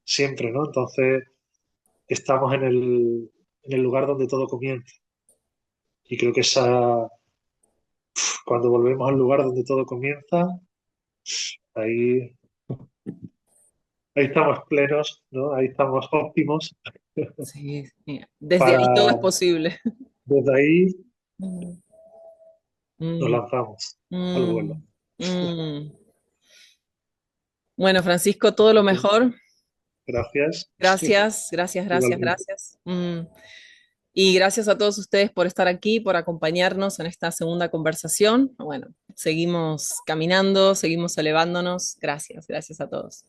siempre, ¿no? Entonces estamos en el lugar donde todo comienza. Y creo que cuando volvemos al lugar donde todo comienza, ahí, ahí estamos plenos, ¿no? Ahí estamos óptimos sí, sí. Desde ahí todo es para, posible. desde ahí Mm, nos mm, lanzamos al vuelo. mm, mm. Bueno, Francisco, todo lo mejor. Gracias. Gracias, gracias, gracias, Igualmente. gracias. Y gracias a todos ustedes por estar aquí, por acompañarnos en esta segunda conversación. Bueno, seguimos caminando, seguimos elevándonos. Gracias, gracias a todos.